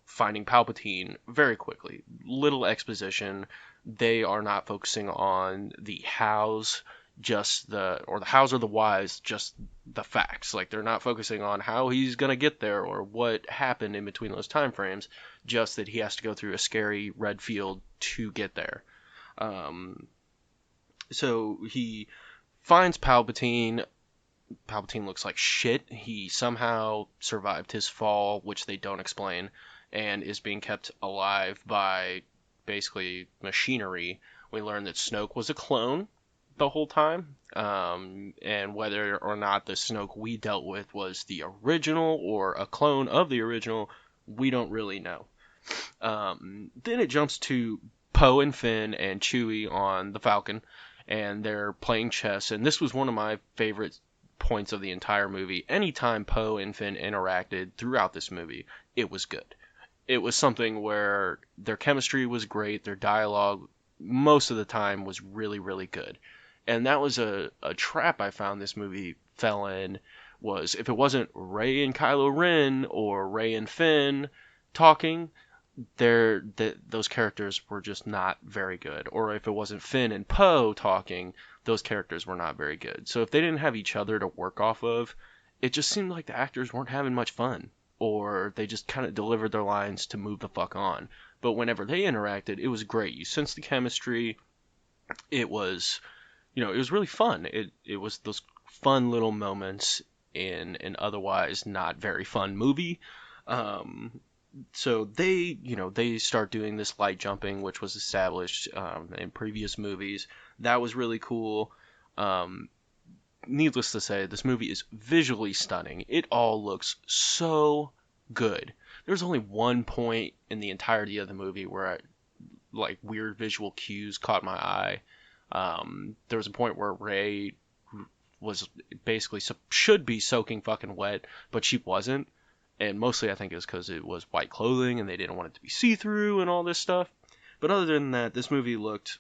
finding Palpatine very quickly. Little exposition. They are not focusing on the hows, just the hows or the whys, just the facts. Like they're not focusing on how he's gonna get there or what happened in between those time frames. Just that he has to go through a scary red field to get there. Um, so he finds Palpatine. Palpatine looks like shit. He somehow survived his fall, which they don't explain, and is being kept alive by basically machinery. We learn that Snoke was a clone the whole time, and whether or not the Snoke we dealt with was the original or a clone of the original, we don't really know. Then it jumps to Poe and Finn and Chewie on the Falcon, and they're playing chess. And this was one of my favorite points of the entire movie. Anytime Poe and Finn interacted throughout this movie, it was good. It was something where their chemistry was great, their dialogue most of the time was really, really good. And that was a trap I found this movie fell in, was if it wasn't Rey and Kylo Ren or Rey and Finn talking, those characters were just not very good. Or if it wasn't Finn and Poe talking, those characters were not very good. So if they didn't have each other to work off of, it just seemed like the actors weren't having much fun. Or they just kind of delivered their lines to move the fuck on. But whenever they interacted, it was great. You sensed the chemistry. It was, it was really fun. It was those fun little moments in an otherwise not very fun movie. Um, so they start doing this light jumping, which was established in previous movies. That was really cool. Um, Needless to say, this movie is visually stunning. It all looks so good. There's only one point in the entirety of the movie where like weird visual cues caught my eye. There was a point where Rey was basically should be soaking fucking wet, but she wasn't. And mostly I think it was because it was white clothing and they didn't want it to be see-through and all this stuff. But other than that, this movie looked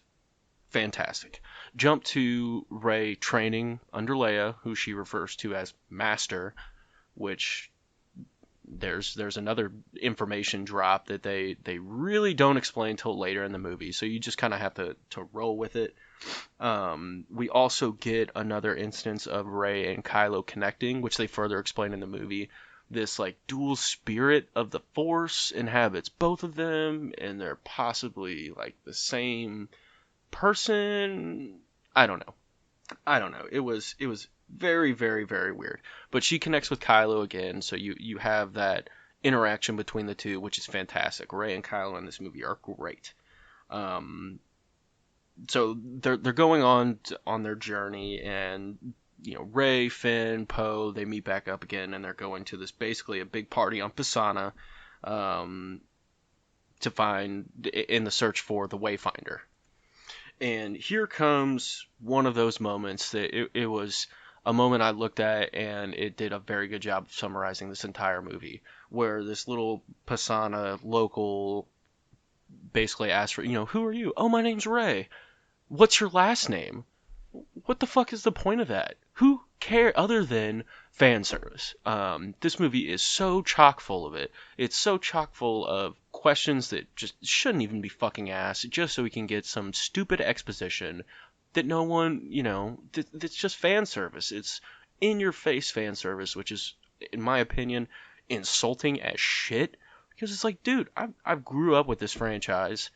fantastic. Jump to Rey training under Leia, who she refers to as Master, which there's another information drop that they really don't explain till later in the movie. So you just kind of have to roll with it. We also get another instance of Rey and Kylo connecting, which they further explain in the movie. This like dual spirit of the Force inhabits both of them, and they're possibly like the same person. I don't know. It was very, very, very weird. But she connects with Kylo again, so you have that interaction between the two, which is fantastic. Rey and Kylo in this movie are great. Um, so they're going on their journey, and Rey, Finn, Poe, they meet back up again, and they're going to this basically a big party on Pisana, um, to find in the search for the Wayfinder. And here comes one of those moments that it was a moment I looked at, and it did a very good job of summarizing this entire movie, where this little Pisana local basically asked for, who are you? Oh, my name's Rey. What's your last name? What the fuck is the point of that? Who care other than fan service? This movie is so chock full of it. It's so chock full of questions that just shouldn't even be fucking asked, just so we can get some stupid exposition that no one, that's just fan service. It's in your face fan service, which is, in my opinion, insulting as shit. Because it's like, dude, I grew up with this franchise.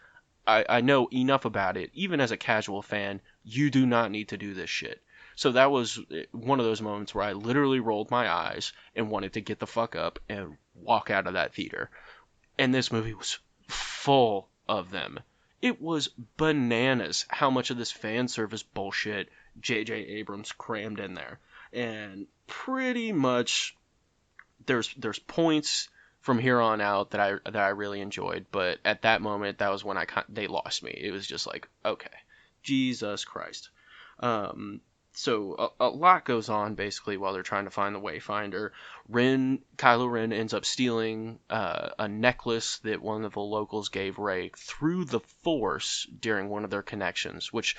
I know enough about it. Even as a casual fan, you do not need to do this shit. So that was one of those moments where I literally rolled my eyes and wanted to get the fuck up and walk out of that theater. And this movie was full of them. It was bananas how much of this fan service bullshit J.J. Abrams crammed in there. And pretty much there's points from here on out that I really enjoyed, but at that moment that was when they lost me. It was just like, okay, Jesus Christ. Um, so a lot goes on basically while they're trying to find the Wayfinder. Kylo Ren ends up stealing a necklace that one of the locals gave Rey through the Force during one of their connections, which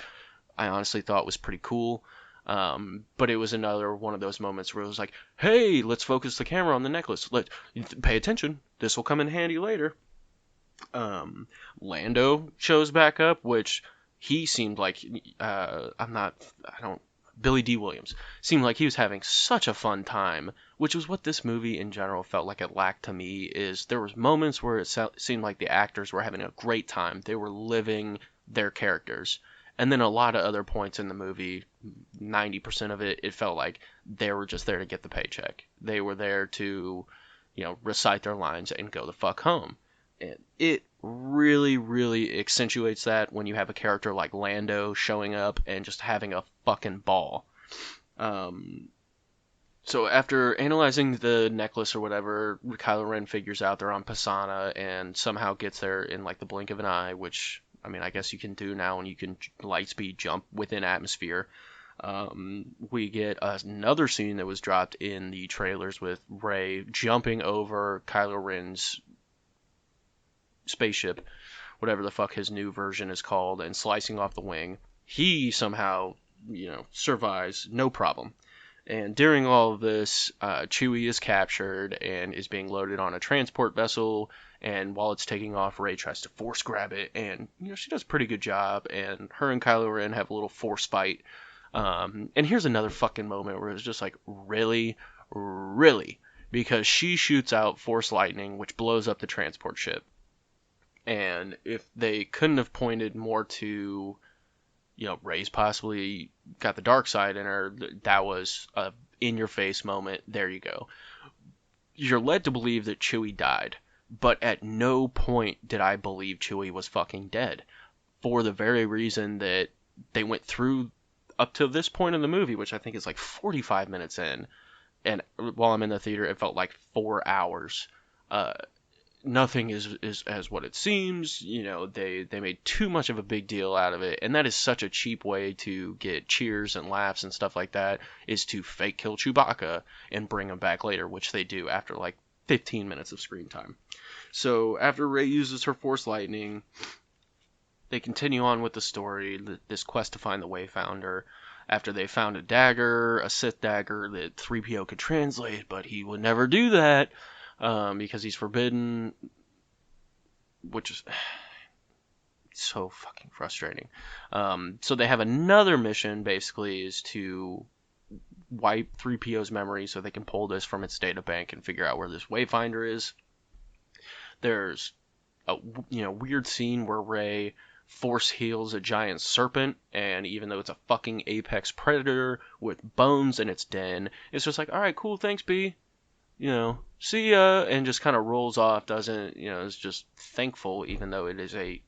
I honestly thought was pretty cool. But it was another one of those moments where it was like, hey, let's focus the camera on the necklace. Pay attention. This will come in handy later. Lando shows back up, which he seemed like, Billy D. Williams seemed like he was having such a fun time, which was what this movie in general felt like it lacked to me. Is there was moments where it seemed like the actors were having a great time. They were living their characters. And then a lot of other points in the movie, 90% of it, it felt like they were just there to get the paycheck. They were there to, recite their lines and go the fuck home. And it really, really accentuates that when you have a character like Lando showing up and just having a fucking ball. So after analyzing the necklace or whatever, Kylo Ren figures out they're on Pisana and somehow gets there in like the blink of an eye, which, I mean, I guess you can do now, and you can light speed jump within atmosphere. We get another scene that was dropped in the trailers with Rey jumping over Kylo Ren's spaceship, whatever the fuck his new version is called, and slicing off the wing. He somehow, survives, no problem. And during all of this, Chewie is captured and is being loaded on a transport vessel. And while it's taking off, Rey tries to force grab it, and she does a pretty good job. And her and Kylo Ren have a little force fight. And here's another fucking moment where it's just like, really, really, because she shoots out force lightning, which blows up the transport ship. And if they couldn't have pointed more to, Rey's possibly got the dark side in her, that was a in-your-face moment. There you go. You're led to believe that Chewie died, but at no point did I believe Chewie was fucking dead, for the very reason that they went through up to this point in the movie, which I think is like 45 minutes in, and while I'm in the theater, it felt like 4 hours. Nothing is as what it seems. They made too much of a big deal out of it, and that is such a cheap way to get cheers and laughs and stuff like that, is to fake kill Chewbacca and bring him back later, which they do after like 15 minutes of screen time. So after Rey uses her Force Lightning, they continue on with the story, this quest to find the Wayfinder. After they found a Sith dagger that 3PO could translate, but he would never do that. Because he's forbidden, which is so fucking frustrating. So they have another mission, basically, is to wipe 3PO's memory so they can pull this from its data bank and figure out where this Wayfinder is. There's a weird scene where Rey force heals a giant serpent, and even though it's a fucking apex predator with bones in its den, it's just like, alright, cool, thanks, B. See ya, and just kind of rolls off, doesn't, is just thankful, even though it is a,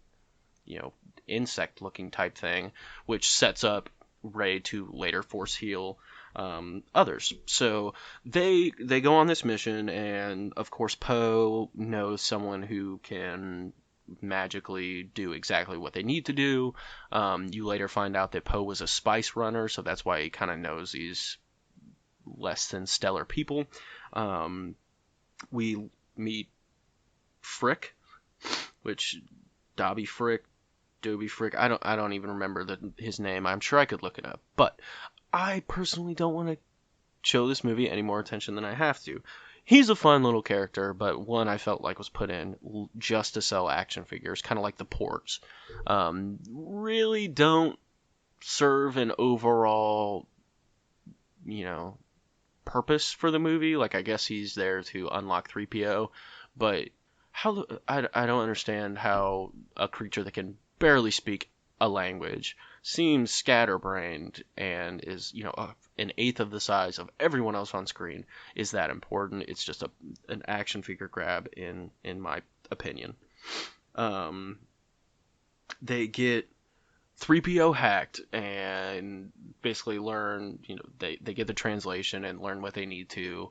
insect-looking type thing, which sets up Rey to later force heal others. So they go on this mission, and of course Poe knows someone who can magically do exactly what they need to do. You later find out that Poe was a spice runner, so that's why he kind of knows these less than stellar people. We meet Frick, which Dobby Frick, I don't even remember his name. I'm sure I could look it up, but I personally don't want to show this movie any more attention than I have to. He's a fun little character, but one I felt like was put in just to sell action figures, kind of like the Porgs. Really don't serve an overall, purpose for the movie. Like, I guess he's there to unlock 3PO, but I don't understand how a creature that can barely speak a language, seems scatterbrained, and is, an eighth of the size of everyone else on screen, is that important. It's just an action figure grab in my opinion. Um, they get 3PO hacked and basically learn, they get the translation and learn what they need to.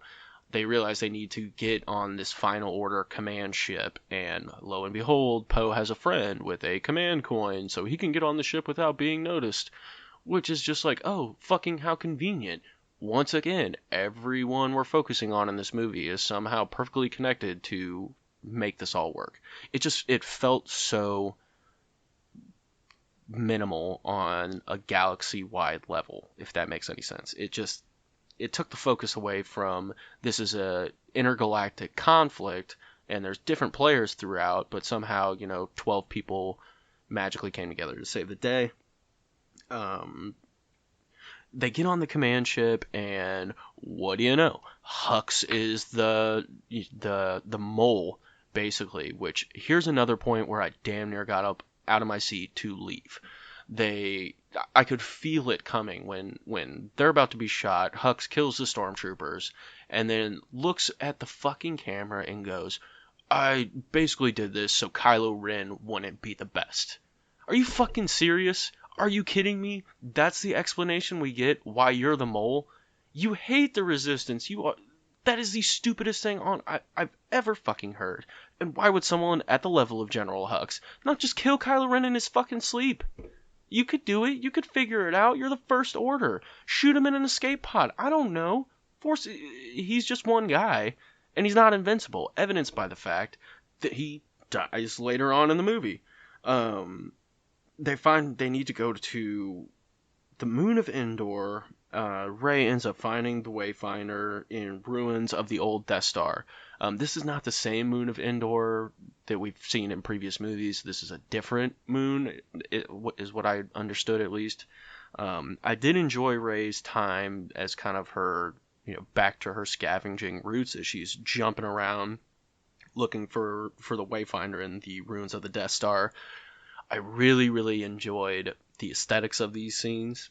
They realize they need to get on this final order command ship, and lo and behold, Poe has a friend with a command coin, so he can get on the ship without being noticed, which is just like, oh, fucking how convenient. Once again, everyone we're focusing on in this movie is somehow perfectly connected to make this all work. It felt so minimal on a galaxy-wide level, if that makes any sense. It took the focus away from this is a intergalactic conflict and there's different players throughout, but somehow, 12 people magically came together to save the day. Um, they get on the command ship, and what do you know? Hux is the mole, basically. Which, here's another point where I damn near got up out of my seat to leave. They I could feel it coming when they're about to be shot. Hux kills the stormtroopers and then looks at the fucking camera and goes, "I basically did this so Kylo Ren wouldn't be the best." Are you fucking serious? Are you kidding me? That's the explanation we get why you're the mole? You hate the resistance. That is the stupidest thing I've ever fucking heard. And why would someone at the level of General Hux not just kill Kylo Ren in his fucking sleep? You could do it. You could figure it out. You're the First Order. Shoot him in an escape pod. I don't know. He's just one guy, and he's not invincible, evidenced by the fact that he dies later on in the movie. They find they need to go to the moon of Endor. Rey ends up finding the Wayfinder in ruins of the old Death Star. This is not the same moon of Endor that we've seen in previous movies. This is a different moon, is what I understood at least. I did enjoy Rey's time as kind of her, back to her scavenging roots as she's jumping around looking for the Wayfinder in the ruins of the Death Star. I really, really enjoyed the aesthetics of these scenes.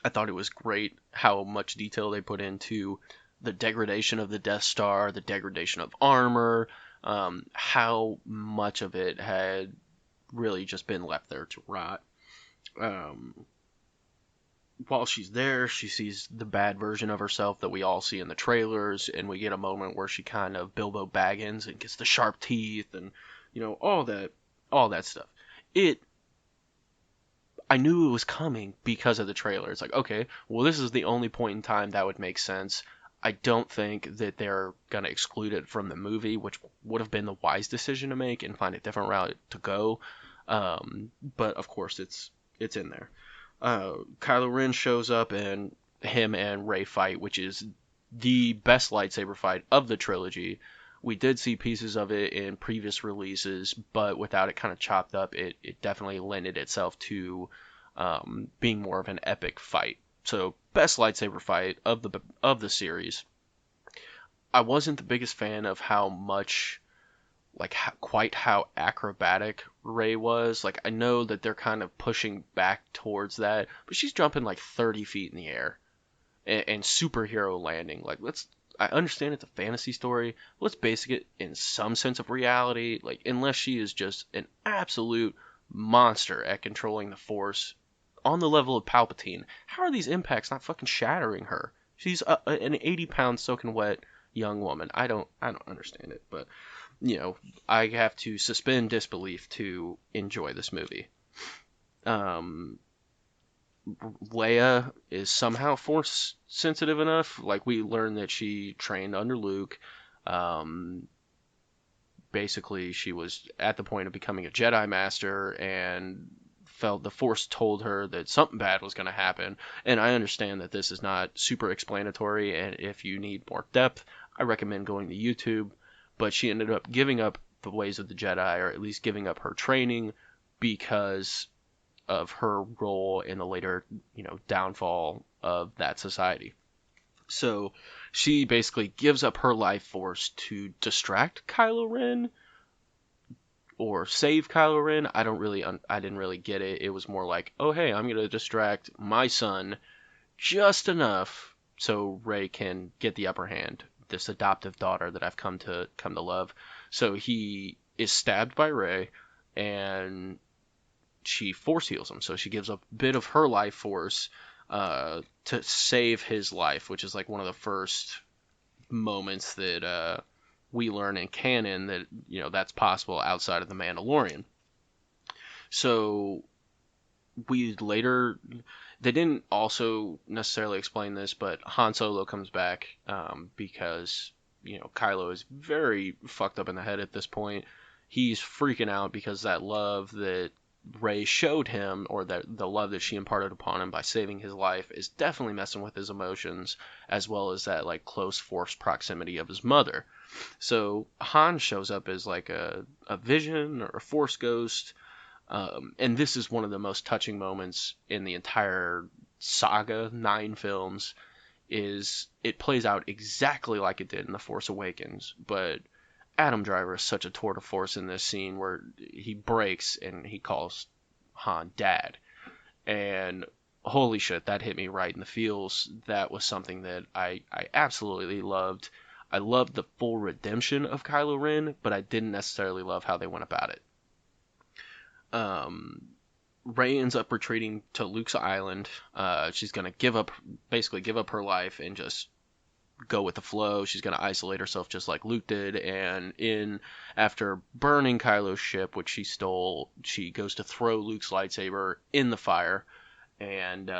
I thought it was great how much detail they put into the degradation of the Death Star, the degradation of armor, how much of it had really just been left there to rot. While she's there, she sees the bad version of herself that we all see in the trailers, and we get a moment where she kind of Bilbo Baggins and gets the sharp teeth and, all that stuff. I knew it was coming because of the trailer. It's like, okay, well, this is the only point in time that would make sense. I don't think that they're going to exclude it from the movie, which would have been the wise decision to make and find a different route to go. But of course, it's in there. Kylo Ren shows up and him and Rey fight, which is the best lightsaber fight of the trilogy. We did see pieces of it in previous releases, but without it kind of chopped up, it definitely lended itself to being more of an epic fight. So, best lightsaber fight of the series. I wasn't the biggest fan of how much, quite how acrobatic Rey was. Like, I know that they're kind of pushing back towards that, but she's jumping like 30 feet in the air and superhero landing. I understand it's a fantasy story. Let's basic it in some sense of reality. Like, unless she is just an absolute monster at controlling the Force on the level of Palpatine, how are these impacts not fucking shattering her? She's an 80-pound soaking wet young woman. I don't understand it, but I have to suspend disbelief to enjoy this movie. Leia is somehow force sensitive enough. Like, we learn that she trained under Luke. Basically, she was at the point of becoming a Jedi Master and felt the Force told her that something bad was going to happen. And I understand that this is not super explanatory, and if you need more depth, I recommend going to YouTube. But she ended up giving up the ways of the Jedi, or at least giving up her training, because of her role in the later, downfall of that society. So she basically gives up her life force to distract Kylo Ren, or save Kylo Ren. I didn't really get it. It was more like, oh hey, I'm gonna distract my son just enough so Rey can get the upper hand. This adoptive daughter that I've come to love. So he is stabbed by Rey, and she force heals him. So she gives a bit of her life force to save his life, which is like one of the first moments that we learn in canon that that's possible outside of the Mandalorian. So we later they didn't also necessarily explain this, but Han Solo comes back because Kylo is very fucked up in the head at this point. He's freaking out because that love that Rey showed him, or that the love that she imparted upon him by saving his life, is definitely messing with his emotions, as well as that like close forced proximity of his mother. So Han shows up as like a vision or a force ghost, and this is one of the most touching moments in the entire saga, 9 films. Is it plays out exactly like it did in The Force Awakens, but Adam Driver is such a tour de force in this scene where he breaks and he calls Han Dad, and holy shit, that hit me right in the feels. That was something that I absolutely loved. I loved the full redemption of Kylo Ren, but I didn't necessarily love how they went about it. Um, Rey ends up retreating to Luke's island. She's gonna basically give up her life and just go with the flow. She's gonna isolate herself just like Luke did. And after burning Kylo's ship, which she stole, she goes to throw Luke's lightsaber in the fire, and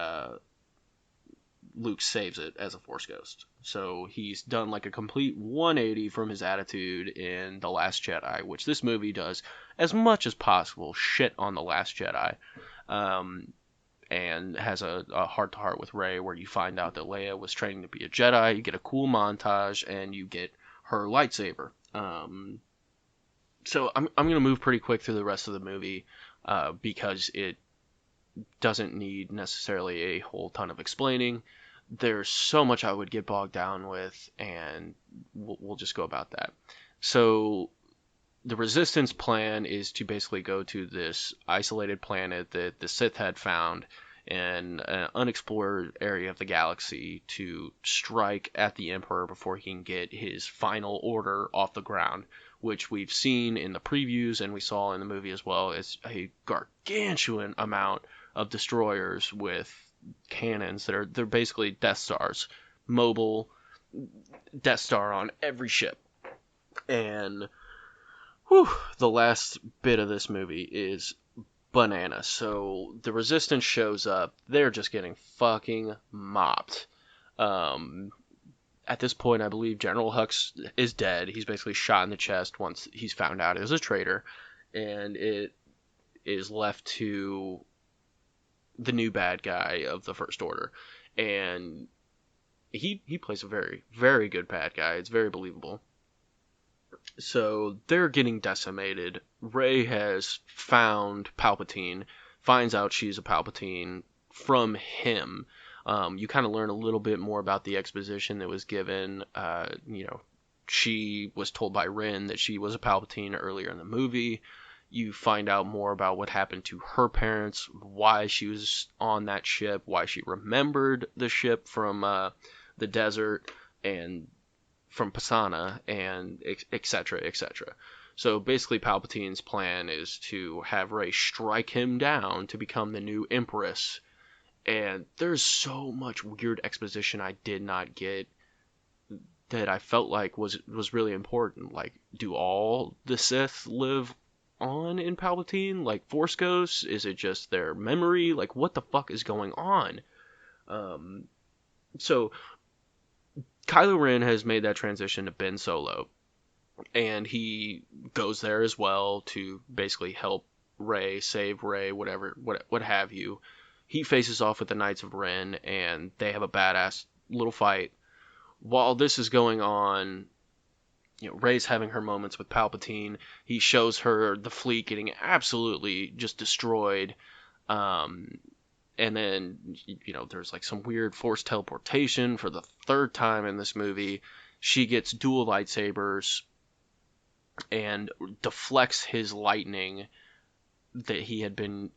Luke saves it as a Force ghost. So he's done like a complete 180 from his attitude in The Last Jedi, which this movie does as much as possible shit on The Last Jedi. And has a heart-to-heart with Rey where you find out that Leia was training to be a Jedi. You get a cool montage, and you get her lightsaber. So I'm going to move pretty quick through the rest of the movie because it doesn't need necessarily a whole ton of explaining. There's so much I would get bogged down with, and we'll just go about that. So the Resistance plan is to basically go to this isolated planet that the Sith had found in an unexplored area of the galaxy to strike at the Emperor before he can get his final order off the ground, which we've seen in the previews and we saw in the movie as well. It's a gargantuan amount of destroyers with cannons they're basically Death Stars, mobile Death Star on every ship. And whew, the last bit of this movie is bananas. So the Resistance shows up. They're just getting fucking mopped. At this point, I believe General Hux is dead. He's basically shot in the chest once he's found out he was a traitor. And it is left to the new bad guy of the First Order. And he plays a very, very good bad guy. It's very believable. So they're getting decimated. Rey has found Palpatine, finds out she's a Palpatine from him. You kind of learn a little bit more about the exposition that was given. She was told by Ren that she was a Palpatine earlier in the movie. You find out more about what happened to her parents, why she was on that ship, why she remembered the ship from the desert, and from Pisana, and etc., etc. So basically Palpatine's plan is to have Rey strike him down to become the new Empress. And there's so much weird exposition I did not get that I felt like was really important. Like, do all the Sith live on in Palpatine? Like Force ghosts? Is it just their memory? Like, what the fuck is going on? So Kylo Ren has made that transition to Ben Solo, and he goes there as well to basically help Rey, save Rey, whatever, what have you. He faces off with the Knights of Ren, and they have a badass little fight. While this is going on, Rey's having her moments with Palpatine. He shows her the fleet getting absolutely just destroyed. And then, there's like some weird force teleportation for the third time in this movie. She gets dual lightsabers. and deflects his lightning that he had been,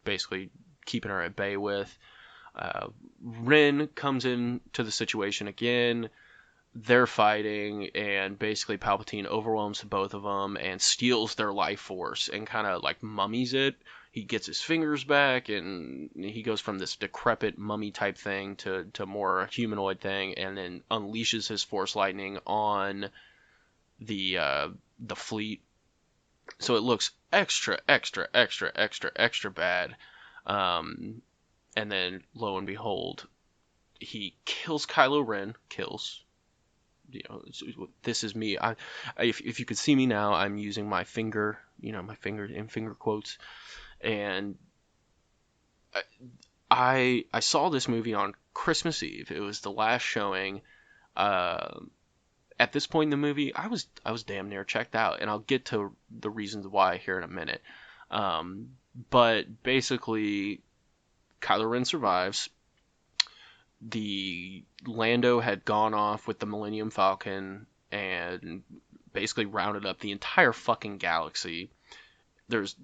basically keeping her at bay with. Uh, Rin comes into the situation again. They're fighting, and basically Palpatine overwhelms both of them and steals their life force and kind of like mummies it. He gets his fingers back, and he goes from this decrepit mummy type thing to more humanoid thing, and then unleashes his force lightning on the fleet. So it looks extra, extra, extra, extra, extra bad. Um, and then lo and behold, he kills Kylo Ren. Kills. This is me. If you could see me now, I'm using my finger. My finger in finger quotes. And I saw this movie on Christmas Eve. It was the last showing. Uh, at this point in the movie, I was damn near checked out, and I'll get to the reasons why here in a minute. Um, but basically, Kylo Ren survives. The Lando had gone off with the Millennium Falcon and basically rounded up the entire fucking galaxy. There's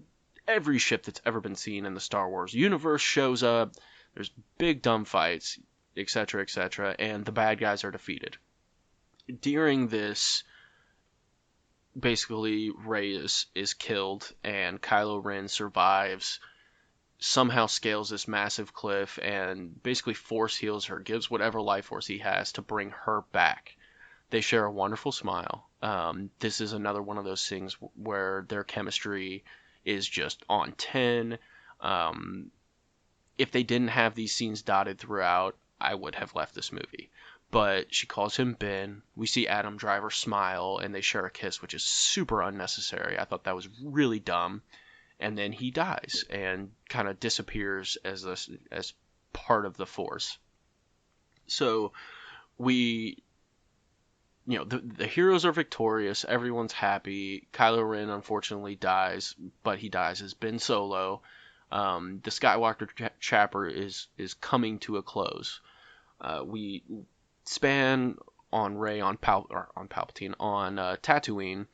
every ship that's ever been seen in the Star Wars universe shows up. There's big dumb fights, etc., etc., and the bad guys are defeated. During this, basically Rey is killed and Kylo Ren survives, somehow scales this massive cliff and basically force heals her, gives whatever life force he has to bring her back. They share a wonderful smile. This is another one of those things where their chemistry is just on 10. Um, if they didn't have these scenes dotted throughout, I would have left this movie. But she calls him Ben. We see Adam Driver smile, and they share a kiss, which is super unnecessary. I thought that was really dumb. And then he dies and kind of disappears as part of the Force. So we, the heroes are victorious. Everyone's happy. Kylo Ren unfortunately dies, but he dies as Ben Solo. The Skywalker chapter is coming to a close. We span on Rey on Palpatine on Tatooine,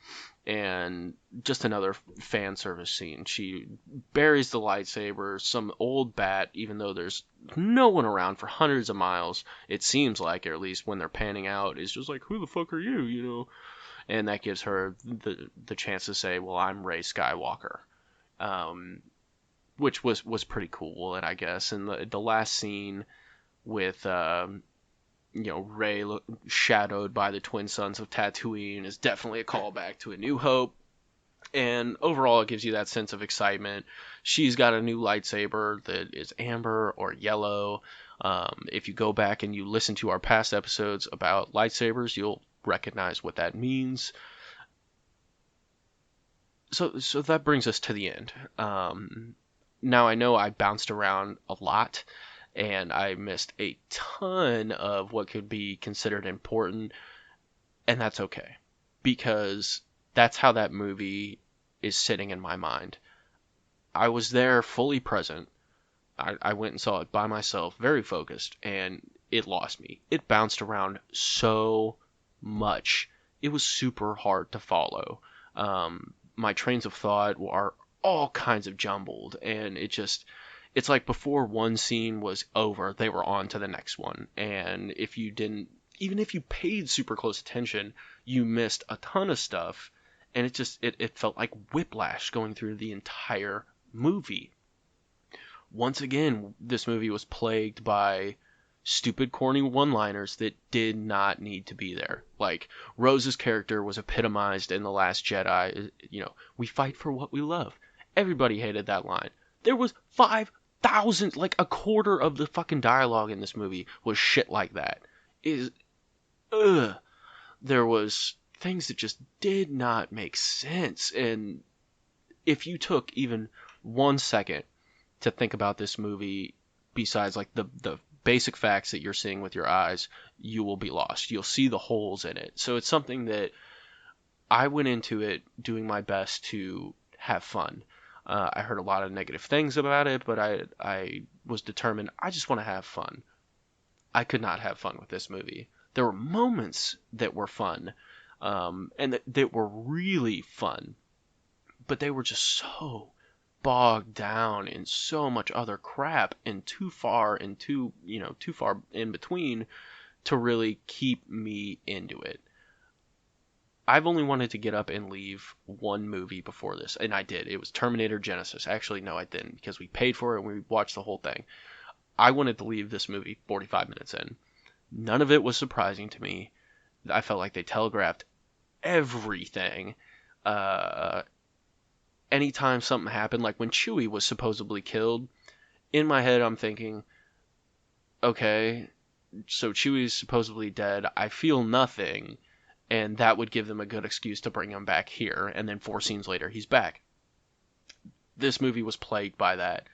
and just another fan service scene. She buries the lightsaber, some old bat, even though there's no one around for hundreds of miles. It seems like, or at least when they're panning out, is just like, who the fuck are you? And that gives her the chance to say, well, I'm Rey Skywalker. Which was pretty cool, and I guess. And the last scene with Rey shadowed by the twin suns of Tatooine is definitely a callback to A New Hope. And overall, it gives you that sense of excitement. She's got a new lightsaber that is amber or yellow. If you go back and you listen to our past episodes about lightsabers, you'll recognize what that means. So that brings us to the end. Now I know I bounced around a lot, and I missed a ton of what could be considered important, and that's okay, because that's how that movie is sitting in my mind. I was there fully present. I went and saw it by myself, very focused, and it lost me. It bounced around so much. It was super hard to follow. My trains of thought are all kinds of jumbled, and it's like before one scene was over, they were on to the next one. And if you didn't, even if you paid super close attention, you missed a ton of stuff. And it felt like whiplash going through the entire movie. Once again, this movie was plagued by stupid, corny one-liners that did not need to be there. Like, Rose's character was epitomized in The Last Jedi. We fight for what we love. Everybody hated that line. There was 5,000, like a quarter of the fucking dialogue in this movie was shit like that. Ugh. There was things that just did not make sense. And if you took even 1 second to think about this movie, besides like the basic facts that you're seeing with your eyes, you will be lost. You'll see the holes in it. So it's something that I went into it doing my best to have fun. I heard a lot of negative things about it, but I was determined, I just want to have fun. I could not have fun with this movie. There were moments that were fun. and that were really fun, but they were just so bogged down in so much other crap and too far and too far in between to really keep me into it. I've only wanted to get up and leave one movie before this, and I did. It was Terminator Genesis. Actually, no, I didn't, because we paid for it and we watched the whole thing. I wanted to leave this movie 45 minutes in. None of it was surprising to me. I felt like they telegraphed everything. Uh, Anytime something happened, like when Chewie was supposedly killed, in my head I'm thinking, okay, so Chewie's supposedly dead. I feel nothing, and that would give them a good excuse to bring him back here, and then 4 scenes later he's back. This movie was plagued by that.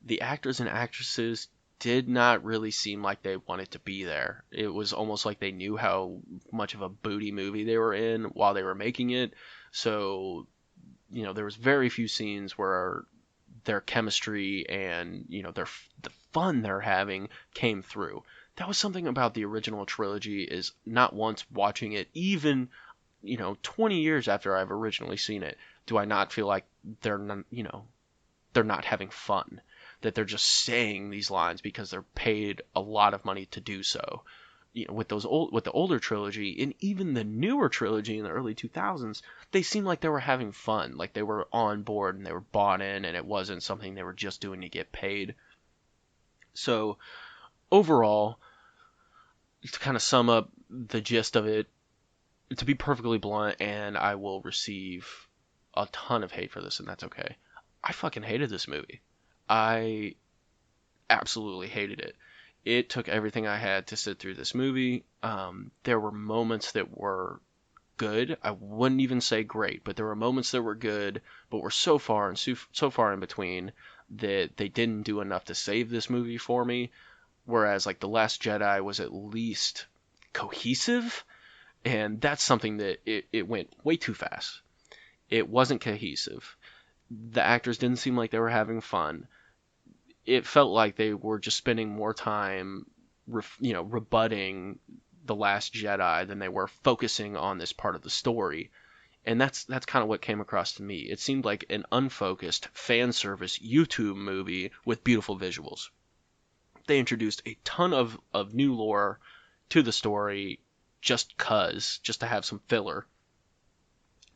The actors and actresses did not really seem like they wanted to be there. It was almost like they knew how much of a booty movie they were in while they were making it. So, there was very few scenes where their chemistry and, the fun they're having came through. That was something about the original trilogy, is not once watching it, even 20 years after I've originally seen it, do I not feel like they're not, they're not having fun, that they're just saying these lines because they're paid a lot of money to do so. With the older trilogy and even the newer trilogy in the early 2000s, they seemed like they were having fun, like they were on board and they were bought in, and it wasn't something they were just doing to get paid. So overall, to kind of sum up the gist of it, to be perfectly blunt, and I will receive a ton of hate for this, and that's okay, I fucking hated this movie. I absolutely hated it. It took everything I had to sit through this movie. There were moments that were good. I wouldn't even say great, but there were moments that were good, but were so far and so far in between that they didn't do enough to save this movie for me. Whereas like The Last Jedi was at least cohesive, and that's something that it went way too fast. It wasn't cohesive. The actors didn't seem like they were having fun. It felt like they were just spending more time, rebutting The Last Jedi than they were focusing on this part of the story. And that's kind of what came across to me. It seemed like an unfocused fan service YouTube movie with beautiful visuals. They introduced a ton of new lore to the story just to have some filler.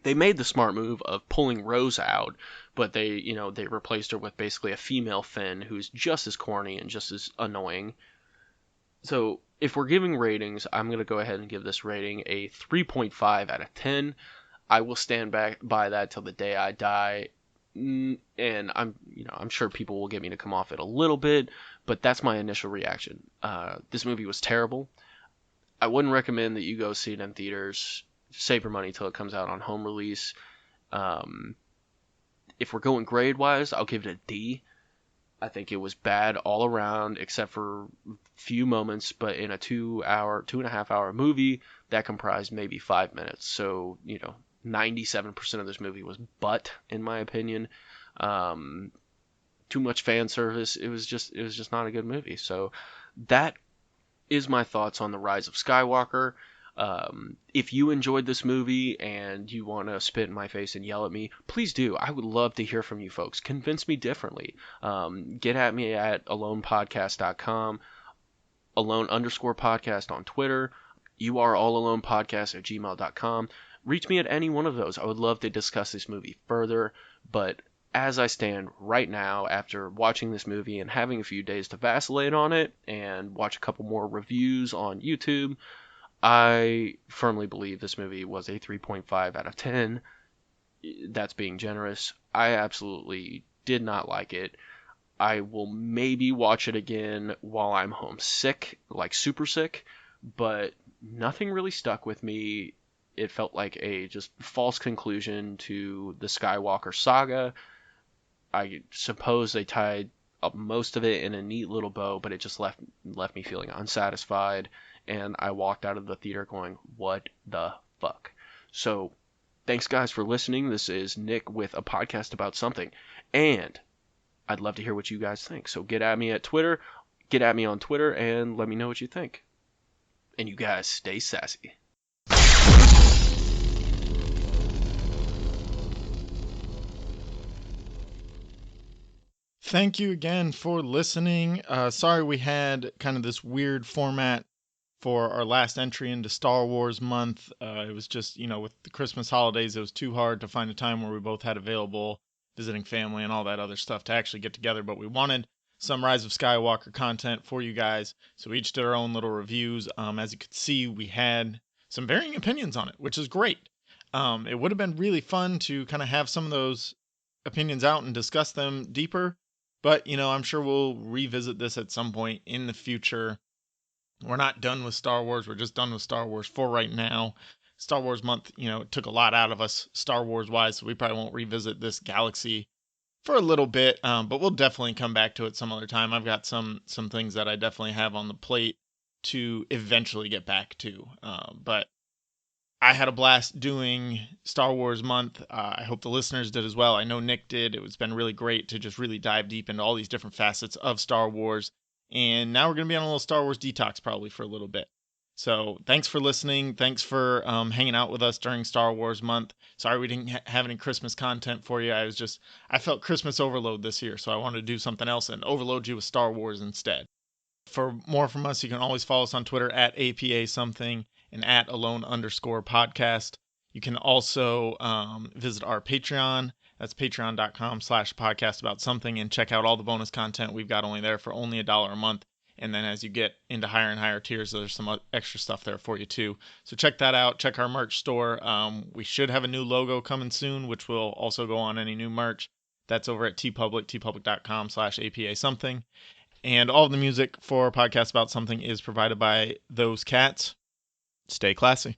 They made the smart move of pulling Rose out, but they replaced her with basically a female Finn who's just as corny and just as annoying. So if we're giving ratings, I'm going to go ahead and give this rating a 3.5 out of 10. I will stand back by that till the day I die. And I'm sure people will get me to come off it a little bit, but that's my initial reaction. This movie was terrible. I wouldn't recommend that you go see it in theaters. Save your money till it comes out on home release. If we're going grade wise, I'll give it a D. I think it was bad all around except for few moments, but in a 2.5 hour movie that comprised maybe 5 minutes. So 97% of this movie was butt, in my opinion. Too much fan service. It was just not a good movie. So that is my thoughts on The Rise of Skywalker. If you enjoyed this movie and you want to spit in my face and yell at me, please do. I would love to hear from you folks. Convince me differently. Get at me at alonepodcast.com, alone_podcast on Twitter. You are allalonepodcast@gmail.com. Reach me at any one of those. I would love to discuss this movie further, but as I stand right now, after watching this movie and having a few days to vacillate on it and watch a couple more reviews on YouTube, I firmly believe this movie was a 3.5 out of 10. That's being generous. I absolutely did not like it. I will maybe watch it again while I'm homesick, like super sick, but nothing really stuck with me. It felt like a just false conclusion to the Skywalker saga. I suppose they tied up most of it in a neat little bow, but it just left me feeling unsatisfied, and I walked out of the theater going, what the fuck? So, thanks guys for listening. This is Nick with a podcast about something, and I'd love to hear what you guys think. So get at me on Twitter, and let me know what you think. And you guys stay sassy. Thank you again for listening. Sorry we had kind of this weird format for our last entry into Star Wars month. It was just, with the Christmas holidays, it was too hard to find a time where we both had available visiting family and all that other stuff to actually get together. But we wanted some Rise of Skywalker content for you guys. So we each did our own little reviews. As you could see, we had some varying opinions on it, which is great. It would have been really fun to kind of have some of those opinions out and discuss them deeper. But, I'm sure we'll revisit this at some point in the future. We're not done with Star Wars. We're just done with Star Wars for right now. Star Wars month, it took a lot out of us Star Wars wise, so we probably won't revisit this galaxy for a little bit. But we'll definitely come back to it some other time. I've got some things that I definitely have on the plate to eventually get back to. But I had a blast doing Star Wars month. I hope the listeners did as well. I know Nick did. It's been really great to just really dive deep into all these different facets of Star Wars. And now we're going to be on a little Star Wars detox probably for a little bit. So thanks for listening. Thanks for hanging out with us during Star Wars month. Sorry we didn't have any Christmas content for you. I felt Christmas overload this year, so I wanted to do something else and overload you with Star Wars instead. For more from us, you can always follow us on Twitter at APA something and at alone_podcast. You can also visit our Patreon. That's patreon.com/podcast about something and check out all the bonus content we've got only there for only $1 a month. And then as you get into higher and higher tiers, there's some extra stuff there for you too. So check that out. Check our merch store. We should have a new logo coming soon, which will also go on any new merch. That's over at TeePublic, tpublic.com/APA something. And all of the music for Podcast About Something is provided by those cats. Stay classy.